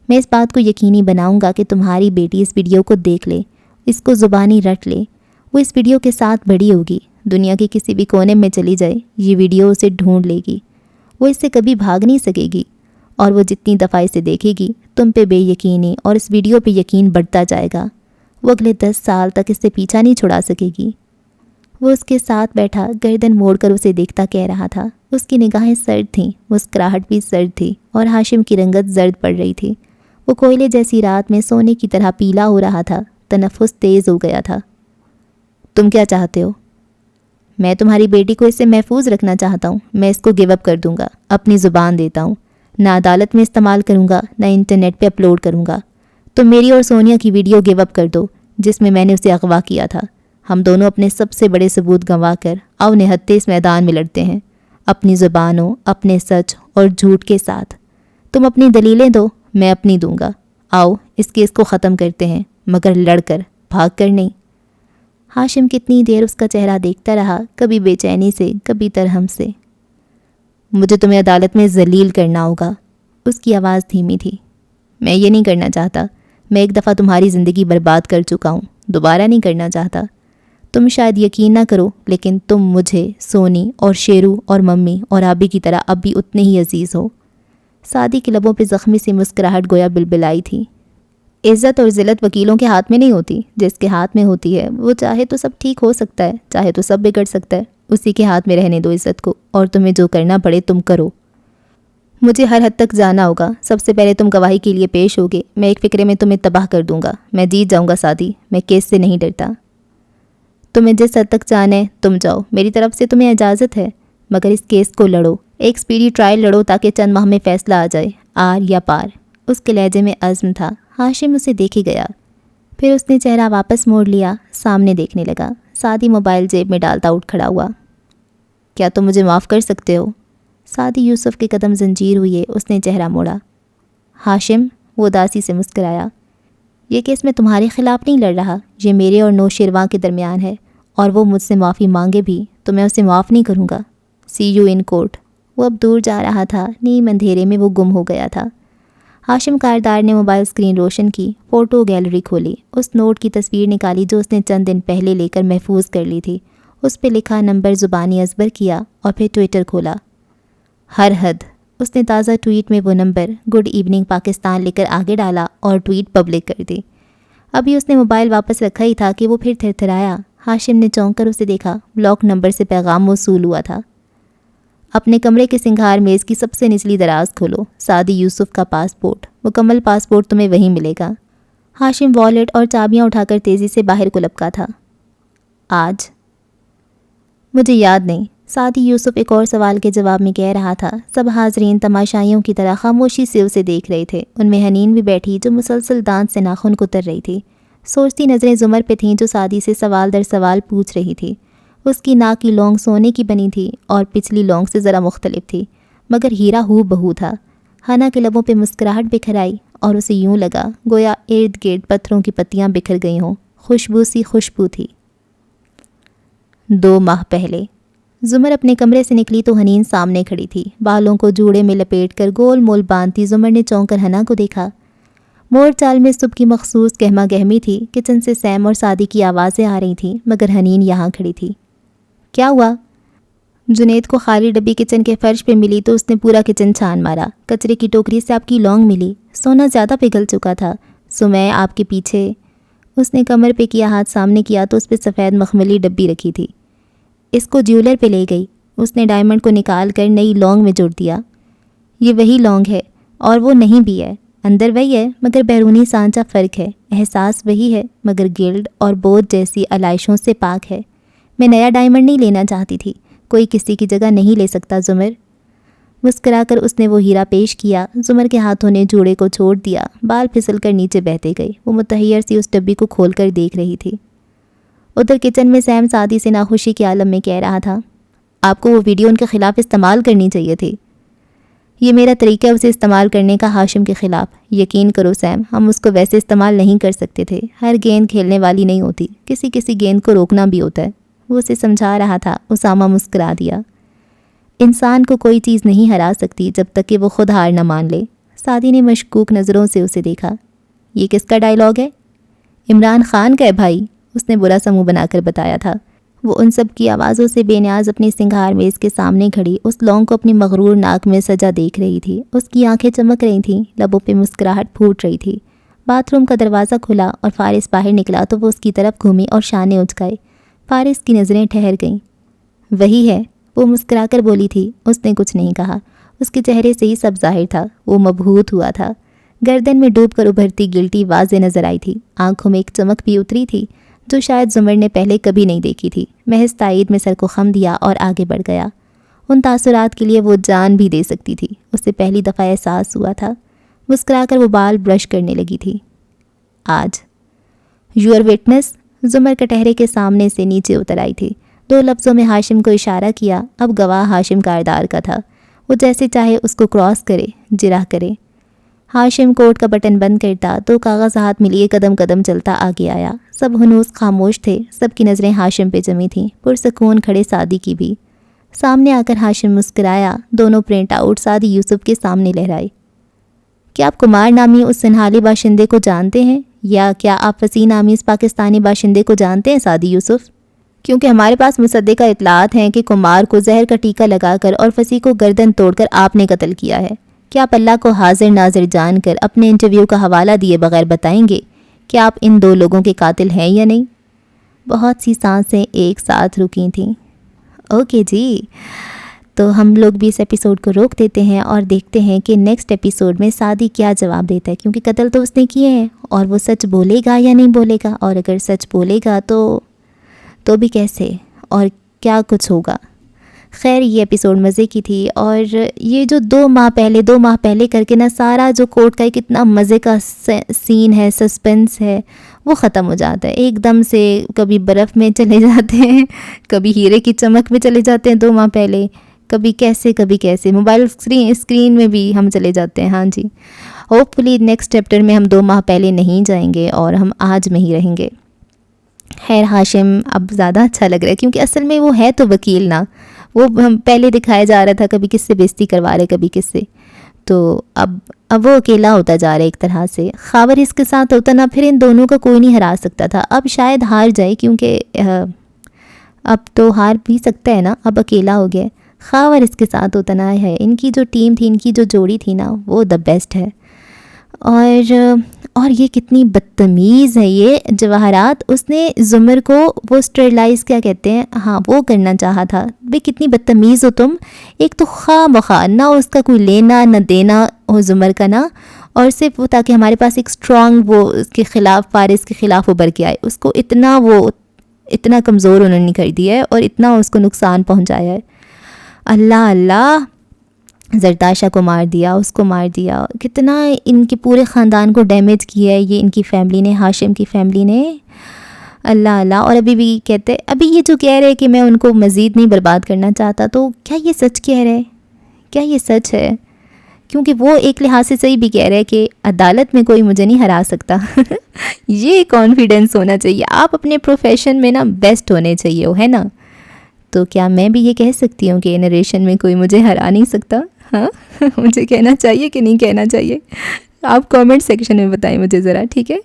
میں اس بات کو یقینی بناؤں گا کہ تمہاری بیٹی اس ویڈیو کو دیکھ لے، اس کو زبانی رٹ لے۔ وہ اس ویڈیو کے ساتھ بڑی ہوگی، دنیا کے کسی بھی کونے میں چلی جائے، یہ ویڈیو اسے ڈھونڈ لے گی۔ وہ اس سے کبھی بھاگ نہیں سکے گی، اور وہ جتنی دفعہ اسے دیکھے گی تم پہ بے یقینی اور اس ویڈیو پہ یقین بڑھتا جائے گا۔ وہ اگلے 10 سال تک اس سے پیچھا نہیں چھڑا سکے گی۔ وہ اس کے ساتھ بیٹھا گردن موڑ کر اسے دیکھتا کہہ رہا تھا۔ اس کی نگاہیں سرد تھیں، مسکراہٹ بھی سرد تھی اور ہاشم کی رنگت زرد پڑ رہی تھی۔ وہ کوئلے جیسی رات میں سونے کی طرح پیلا ہو رہا تھا، تنفس تیز ہو گیا تھا۔ تم کیا چاہتے ہو؟ میں تمہاری بیٹی کو اس سے محفوظ رکھنا چاہتا ہوں۔ میں اس کو گیو اپ کر دوں گا، اپنی زبان دیتا ہوں۔ نہ عدالت میں استعمال کروں گا، نہ انٹرنیٹ پہ اپلوڈ کروں گا۔ تم میری اور سونیا کی ویڈیو گیو اپ کر دو جس میں میں نے اسے اغوا کیا تھا۔ ہم دونوں اپنے سب سے بڑے ثبوت گنوا کر او نہتے اس میدان میں لڑتے ہیں، اپنی زبانوں، اپنے سچ اور جھوٹ کے ساتھ۔ تم اپنی دلیلیں دو، میں اپنی دوں گا۔ آؤ اس کیس کو ختم کرتے ہیں، مگر لڑ کر، بھاگ کر نہیں۔ ہاشم کتنی دیر اس کا چہرہ دیکھتا رہا، کبھی بے چینی سے، کبھی ترہم سے۔ مجھے تمہیں عدالت میں ذلیل کرنا ہوگا۔ اس کی آواز دھیمی تھی۔ میں یہ نہیں کرنا چاہتا۔ میں ایک دفعہ تمہاری زندگی برباد کر چکا ہوں، دوبارہ نہیں کرنا چاہتا۔ تم شاید یقین نہ کرو، لیکن تم مجھے، سونی اور شیرو اور ممی اور آبی کی طرح اب بھی اتنے ہی عزیز ہو۔ سعدی کے لبوں پہ زخمی سی مسکراہٹ گویا بلبلائی تھی۔ عزت اور ذلت وکیلوں کے ہاتھ میں نہیں ہوتی، جس کے ہاتھ میں ہوتی ہے وہ چاہے تو سب ٹھیک ہو سکتا ہے، چاہے تو سب بگڑ سکتا ہے۔ اسی کے ہاتھ میں رہنے دو عزت کو، اور تمہیں جو کرنا پڑے تم کرو۔ مجھے ہر حد تک جانا ہوگا۔ سب سے پہلے تم گواہی کے لیے پیش ہوگے۔ میں ایک فکرے میں تمہیں تباہ کر دوں گا۔ میں جیت جاؤں گا سعدی، میں کیس سے نہیں ڈرتا۔ تمہیں جس حد تک جانا ہے تم جاؤ، میری طرف سے تمہیں اجازت ہے، مگر اس کیس کو لڑو، ایک سپیڈی ٹرائل لڑو تاکہ چند ماہ میں فیصلہ آ جائے، آر یا پار۔ اس کے لہجے میں عزم تھا۔ ہاشم اسے دیکھے گیا، پھر اس نے چہرہ واپس موڑ لیا، سامنے دیکھنے لگا۔ سعدی موبائل جیب میں ڈالتا اٹھ کھڑا ہوا۔ کیا تم مجھے معاف کر سکتے ہو؟ سعدی یوسف کے قدم زنجیر ہوئے، اس نے چہرہ موڑا۔ ہاشم، وہ اداسی سے مسکرایا۔ یہ کیس میں تمہارے خلاف نہیں لڑ رہا، یہ میرے اور نوشیروان کے درمیان ہے، اور وہ مجھ سے معافی مانگے بھی تو میں اسے معاف نہیں کروں گا۔ سی یو ان کورٹ۔ وہ اب دور جا رہا تھا، نیم اندھیرے میں وہ گم ہو گیا تھا۔ ہاشم کاردار نے موبائل اسکرین روشن کی، فوٹو گیلری کھولی، اس نوٹ کی تصویر نکالی جو اس نے چند دن پہلے لے کر محفوظ کر لی تھی۔ اس پہ لکھا نمبر زبانی ازبر کیا اور پھر ٹویٹر کھولا۔ ہر حد۔ اس نے تازہ ٹویٹ میں وہ نمبر گڈ ایوننگ پاکستان لے کر آگے ڈالا اور ٹویٹ پبلک کر دی۔ ابھی اس نے موبائل واپس رکھا ہی تھا کہ وہ پھر تھرتھرایا۔ ہاشم نے چونک کر اسے دیکھا، بلاک نمبر سے پیغام موصول ہوا تھا۔ اپنے کمرے کے سنگھار میز کی سب سے نچلی دراز کھولو، سعدی یوسف کا پاسپورٹ، مکمل پاسپورٹ تمہیں وہیں ملے گا۔ ہاشم والیٹ اور چابیاں اٹھا کر تیزی سے باہر کو لپکا تھا۔ آج؟ مجھے یاد نہیں، سعدی یوسف ایک اور سوال کے جواب میں کہہ رہا تھا۔ سب حاضرین تماشائیوں کی طرح خاموشی سے اسے دیکھ رہے تھے۔ ان میں حنین بھی بیٹھی جو مسلسل دانت سے ناخن کتر رہی تھی۔ سوچتی نظریں زمر پہ تھیں جو سعدی سے سوال در سوال پوچھ رہی تھی۔ اس کی ناک کی لونگ سونے کی بنی تھی اور پچھلی لونگ سے ذرا مختلف تھی، مگر ہیرا ہو بہو تھا۔ ہنا کے لبوں پہ مسکراہٹ بکھر آئی اور اسے یوں لگا گویا ارد گرد پتھروں کی پتیاں بکھر گئی ہوں۔ خوشبو سی خوشبو تھی۔ 2 ماہ پہلے زمر اپنے کمرے سے نکلی تو حنین سامنے کھڑی تھی، بالوں کو جوڑے میں لپیٹ کر گول مول باندھتی۔ زمر نے چونک کر حنا کو دیکھا۔ موڑ چال میں صبح کی مخصوص گہما گہمی تھی۔ کچن سے سیم اور سعدی کی آوازیں آ رہی تھیں، مگر حنین یہاں کھڑی تھی۔ کیا ہوا؟ جنید کو خالی ڈبی کچن کے فرش پہ ملی تو اس نے پورا کچن چھان مارا۔ کچرے کی ٹوکری سے آپ کی لونگ ملی، سونا زیادہ پگھل چکا تھا۔ سمے آپ کے پیچھے۔ اس نے کمر پہ کیا ہاتھ سامنے کیا تو اس پہ سفید مخملی ڈبی رکھی تھی۔ اس کو جیولر پہ لے گئی۔ اس نے ڈائمنڈ کو نکال کر نئی لونگ میں جڑ دیا۔ یہ وہی لونگ ہے اور وہ نہیں بھی ہے، اندر وہی ہے مگر بیرونی سانچہ فرق ہے، احساس وہی ہے مگر گلڈ اور بوجھ جیسی علائشوں سے پاک ہے۔ میں نیا ڈائمنڈ نہیں لینا چاہتی تھی، کوئی کسی کی جگہ نہیں لے سکتا زمر۔ مسکرا کر اس نے وہ ہیرا پیش کیا۔ زمر کے ہاتھوں نے جوڑے کو چھوڑ دیا، بال پھسل کر نیچے بہتے گئے۔ وہ متحیر سی اس ڈبی کو کھول کر دیکھ رہی تھی۔ ادھر کچن میں سیم سعدی سے ناخوشی کے عالم میں کہہ رہا تھا، آپ کو وہ ویڈیو ان کے خلاف استعمال کرنی چاہیے تھی۔ یہ میرا طریقہ ہے اسے استعمال کرنے کا ہاشم کے خلاف۔ یقین کرو سیم، ہم اس کو ویسے استعمال نہیں کر سکتے تھے۔ ہر گیند کھیلنے والی نہیں ہوتی، کسی گیند کو روکنا بھی ہوتا ہے۔ وہ اسے سمجھا رہا تھا۔ اسامہ مسکرا دیا۔ انسان کو کوئی چیز نہیں ہرا سکتی جب تک کہ وہ خود ہار نہ مان لے۔ سعدی نے مشکوک نظروں سے اسے دیکھا۔ یہ کس کا ڈائیلاگ ہے؟ عمران خان کا ہے بھائی، اس نے برا سا منہ بنا کر بتایا تھا۔ وہ ان سب کی آوازوں سے بے نیاز اپنی سنگھار میز کے سامنے کھڑی اس لونگ کو اپنی مغرور ناک میں سجا دیکھ رہی تھی۔ اس کی آنکھیں چمک رہی تھیں، لبوں پہ مسکراہٹ پھوٹ رہی تھی۔ باتھ روم کا دروازہ کھلا اور فارس باہر نکلا تو وہ اس کی طرف گھومی اور شانے اچکائے۔ فارس کی نظریں ٹھہر گئیں۔ وہی ہے، وہ مسکرا کر بولی تھی۔ اس نے کچھ نہیں کہا، اس کے چہرے سے ہی سب ظاہر تھا، وہ مبہوت ہوا تھا۔ گردن میں ڈوب کر ابھرتی گلٹی واضح نظر آئی تھی، آنکھوں میں ایک چمک بھی اتری تھی جو شاید زمر نے پہلے کبھی نہیں دیکھی تھی۔ محض تائید میں سر کو خم دیا اور آگے بڑھ گیا۔ ان تاثرات کے لیے وہ جان بھی دے سکتی تھی، اسے پہلی دفعہ احساس ہوا تھا۔ مسکرا کر وہ بال برش کرنے لگی تھی۔ آج یور وٹنس، زمر کٹہرے کے سامنے سے نیچے اتر آئی تھی۔ 2 لفظوں میں ہاشم کو اشارہ کیا۔ اب گواہ ہاشم کاردار کا تھا، وہ جیسے چاہے اس کو کراس کرے، جرح کرے۔ ہاشم کوٹ کا بٹن بند کرتا تو کاغذ ہاتھ میں لیے قدم قدم چلتا آگے آیا۔ سب ہنوز خاموش تھے، سب کی نظریں ہاشم پہ جمی تھیں، پرسکون کھڑے سعدی کی بھی۔ سامنے آ کر ہاشم مسکرایا، دونوں پرنٹ آؤٹ سعدی یوسف کے سامنے لہرائے۔ کیا آپ کمار نامی اس سنہالی باشندے کو جانتے ہیں، یا کیا آپ وسیع نامی اس پاکستانی باشندے کو جانتے ہیں سعدی یوسف؟ کیونکہ ہمارے پاس مصدقہ اطلاعات ہیں کہ کمار کو زہر کا ٹیکہ لگا کر اور فصیح کو گردن توڑ کر آپ نے قتل کیا ہے۔ کیا آپ اللہ کو حاضر ناظر جان کر اپنے انٹرویو کا حوالہ دیے بغیر بتائیں گے کہ آپ ان 2 لوگوں کے قاتل ہیں یا نہیں؟ بہت سی سانسیں ایک ساتھ رکی تھیں۔ اوکے جی، تو ہم لوگ بھی اس ایپیسوڈ کو روک دیتے ہیں اور دیکھتے ہیں کہ نیکسٹ ایپیسوڈ میں سعدی کیا جواب دیتا ہے، کیونکہ قتل تو اس نے کیے ہیں، اور وہ سچ بولے گا یا نہیں بولے گا، اور اگر سچ بولے گا تو بھی کیسے اور کیا کچھ ہوگا۔ خیر، یہ ایپیسوڈ مزے کی تھی، اور یہ جو 2 ماہ پہلے کر کے نا سارا جو کورٹ کا ایک اتنا مزے کا سین ہے، سسپنس ہے، وہ ختم ہو جاتا ہے ایک دم سے۔ کبھی برف میں چلے جاتے ہیں، کبھی ہیرے کی چمک میں چلے جاتے ہیں 2 ماہ پہلے، کبھی کیسے موبائل اسکرین میں بھی ہم چلے جاتے ہیں۔ ہاں جی، ہوپ فلی نیکسٹ چیپٹر میں ہم 2 ماہ پہلے نہیں جائیں گے اور ہم آج میں ہی رہیں گے۔ خیر، ہاشم اب زیادہ اچھا لگ رہا ہے، کیونکہ اصل میں وہ ہے تو وکیل نا، وہ ہم پہلے دکھایا جا رہا تھا کبھی کس سے بےزتی کروا رہے، کبھی کس سے، تو اب وہ اکیلا ہوتا جا رہا ہے ایک طرح سے۔ خاور اس کے ساتھ ہوتا نا، پھر ان دونوں کا کوئی نہیں ہرا سکتا تھا۔ اب شاید ہار جائے، کیونکہ اب تو ہار بھی سکتا ہے نا، اب اکیلا ہو گیا۔ خاور اس کے ساتھ ہوتا نا ہے، ان کی جو ٹیم تھی، ان کی جو جوڑی تھی نا، وہ دا بیسٹ ہے۔ اور یہ کتنی بدتمیز ہے یہ جواہرات، اس نے زمر کو وہ اسٹیرلائز کیا کہتے ہیں، ہاں وہ کرنا چاہا تھا۔ بھئی کتنی بدتمیز ہو تم، ایک تو خواہ بخواہ نہ اس کا کوئی لینا نہ دینا ہو زمر کا نا، اور صرف وہ تاکہ ہمارے پاس ایک اسٹرانگ وہ اس کے خلاف، فارس کے خلاف ابھر کے آئے، اس کو اتنا کمزور انہوں نے کر دیا ہے اور اتنا اس کو نقصان پہنچایا ہے۔ اللہ، زرتاشا کو مار دیا، اس کو مار دیا، کتنا ان کے پورے خاندان کو ڈیمیج کیا ہے یہ ان کی فیملی نے، ہاشم کی فیملی نے۔ اللہ، اور ابھی بھی کہتے، ابھی یہ جو کہہ رہے کہ میں ان کو مزید نہیں برباد کرنا چاہتا، تو کیا یہ سچ کہہ رہے؟ کیا یہ سچ ہے؟ کیونکہ وہ ایک لحاظ سے صحیح بھی کہہ رہے کہ عدالت میں کوئی مجھے نہیں ہرا سکتا۔ یہ کانفیڈنس ہونا چاہیے، آپ اپنے پروفیشن میں نا بیسٹ ہونے چاہیے، ہے نا؟ تو کیا میں بھی یہ کہہ سکتی ہوں کہ نریشن میں کوئی مجھے ہرا نہیں سکتا؟ ہاں، مجھے کہنا چاہیے کہ نہیں کہنا چاہیے؟ آپ کامنٹ سیکشن میں بتائیں مجھے ذرا، ٹھیک ہے؟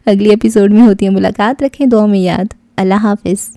اگلی ایپیسوڈ میں ہوتی ہے ملاقات، رکھیں دعا میں یاد۔ اللہ حافظ۔